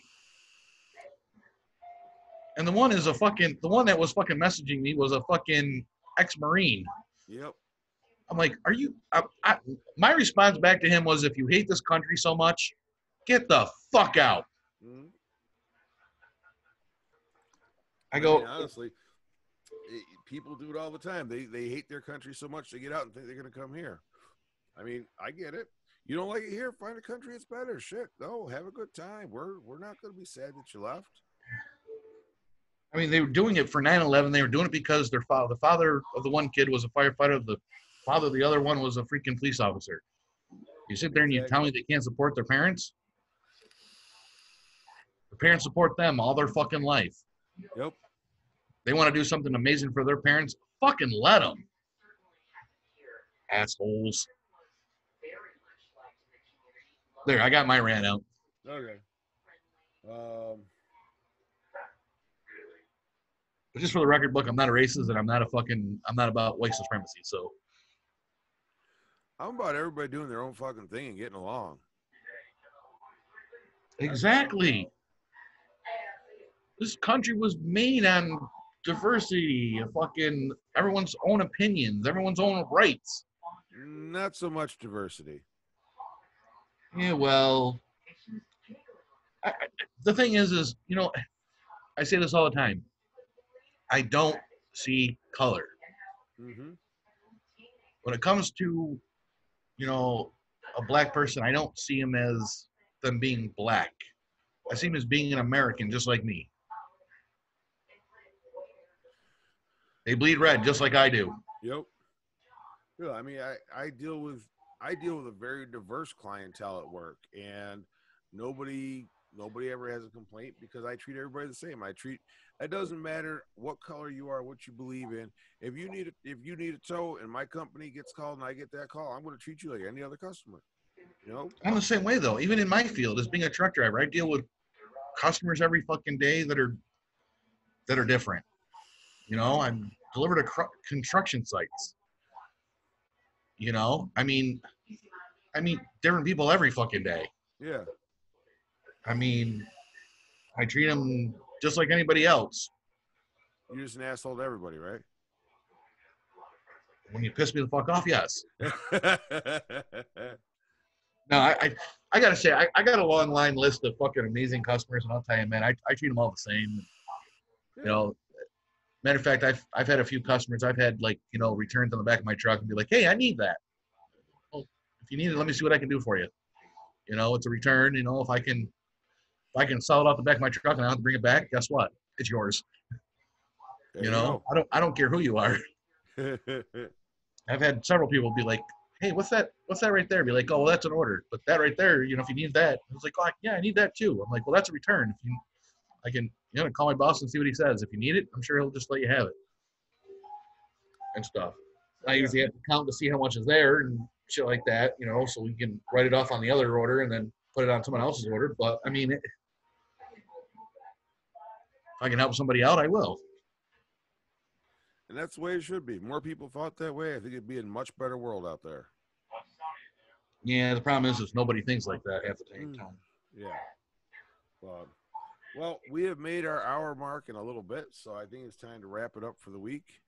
and the one that was fucking messaging me was a fucking ex-marine. Yep. I'm like, are you? My response back to him was, if you hate this country so much, get the fuck out. Mm-hmm. I mean, honestly, people do it all the time. They hate their country so much they get out and think they're going to come here. I mean, I get it. You don't like it here? Find a country that's better. Shit, no, have a good time. We're not going to be sad that you left. I mean, they were doing it for 9/11. They were doing it because the father of the one kid was a firefighter. The father of the other one was a freaking police officer. You sit there and you tell me they can't support their parents? The parents support them all their fucking life. Yep. They want to do something amazing for their parents? Fucking let them. Assholes. There, I got my rant out. Okay. But just for the record book, I'm not a racist and I'm not about white supremacy. So I'm about everybody doing their own fucking thing and getting along. Exactly. This country was made on diversity, fucking everyone's own opinions, everyone's own rights. Not so much diversity. Yeah, well, the thing is, you know, I say this all the time. I don't see color. Mm-hmm. When it comes to, you know, a black person, I don't see him as them being black. I see him as being an American, just like me. They bleed red, just like I do. Yep. Yeah, I mean, I deal with a very diverse clientele at work, and nobody ever has a complaint because I treat everybody the same. It doesn't matter what color you are, what you believe in. If you need a tow and my company gets called and I get that call, I'm going to treat you like any other customer. You know? I'm the same way though. Even in my field, as being a truck driver, I deal with customers every fucking day that are different. You know, I'm delivered to construction sites. You know, I mean different people every fucking day. Yeah. I mean, I treat them just like anybody else. You're just an asshole to everybody, right? When you piss me the fuck off, yes. No, I gotta say, I got a long line list of fucking amazing customers, and I'll tell you, man, I treat them all the same. You know, matter of fact, I've had a few customers. I've had like, you know, returns on the back of my truck and be like, hey, I need that. Well, if you need it, let me see what I can do for you. You know, it's a return. You know, if I can sell it off the back of my truck and I don't have to bring it back, guess what? It's yours. You know, I don't care who you are. I've had several people be like, hey, what's that right there? Be like, oh, well, that's an order. But that right there, you know, if you need that, I was like, oh, yeah, I need that too. I'm like, well, that's a return. I can, you know, call my boss and see what he says. If you need it, I'm sure he'll just let you have it and stuff. I usually have to count to see how much is there and shit like that, you know, so we can write it off on the other order and then put it on someone else's order. But I mean, if I can help somebody out, I will. And that's the way it should be. More people thought that way, I think it'd be a much better world out there. Yeah, the problem is nobody thinks like that half the time. Yeah. Well, we have made our hour mark in a little bit, so I think it's time to wrap it up for the week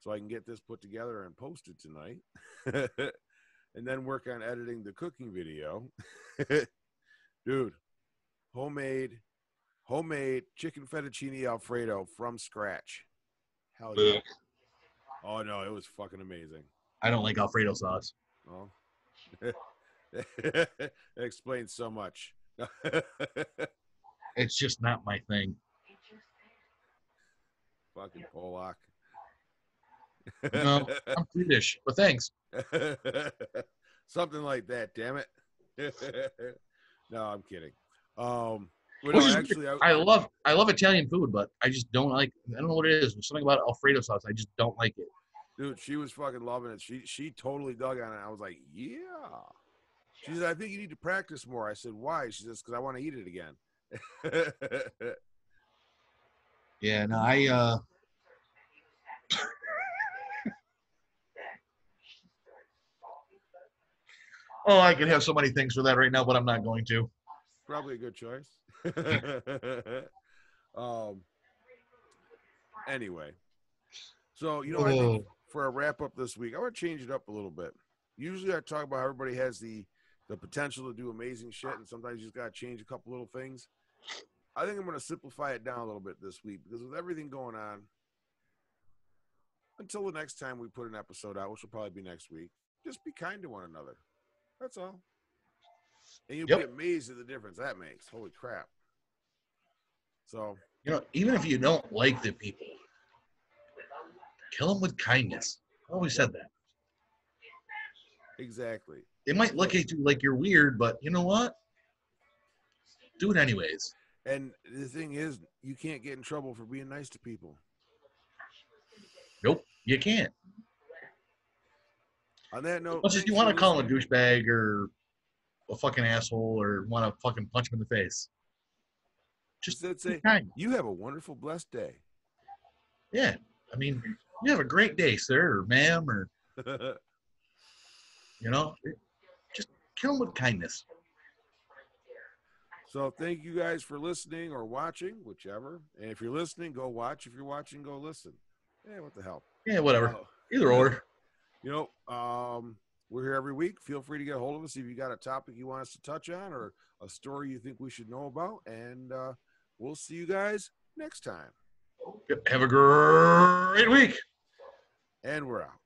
so I can get this put together and posted tonight. And then work on editing the cooking video. Dude, homemade chicken fettuccine Alfredo from scratch. Hell yeah. Oh, no, it was fucking amazing. I don't like Alfredo sauce. Oh. That explains so much. It's just not my thing. Fucking Polak. No, I'm Swedish, but thanks. Something like that, damn it. No, I'm kidding. Well, Which no, is actually, weird. I love Italian food, but I just don't like. I don't know what it is. There's something about Alfredo sauce. I just don't like it. dude, she was fucking loving it. She totally dug on it. I was like, yeah. She said, I think you need to practice more. I said, why? She says, because I want to eat it again. Yeah, no, I oh, I could have so many things for that right now, but I'm not going to. Probably a good choice. um. Anyway, so I think for a wrap up this week, I want to change it up a little bit. Usually, I talk about how everybody has the potential to do amazing shit, and sometimes you just got to change a couple little things. I think I'm going to simplify it down a little bit this week because with everything going on, until the next time we put an episode out, which will probably be next week, just be kind to one another. That's all. And you'll be amazed at the difference that makes. Holy crap. So, even if you don't like the people, kill them with kindness. I always said that. Exactly. They might look at you like you're weird, but you know what? Do it anyways. And the thing is, you can't get in trouble for being nice to people. Nope, you can't. On that note, As much as you want to call him a douchebag or a fucking asshole or want to fucking punch him in the face. Just say, you have a wonderful, blessed day. Yeah. I mean, you have a great day, sir or ma'am, or, just kill him with kindness. So thank you guys for listening or watching, whichever. And if you're listening, go watch. If you're watching, go listen. Yeah, what the hell? Yeah, whatever. Either or. We're here every week. Feel free to get a hold of us if you got a topic you want us to touch on or a story you think we should know about. And we'll see you guys next time. Have a great week. And we're out.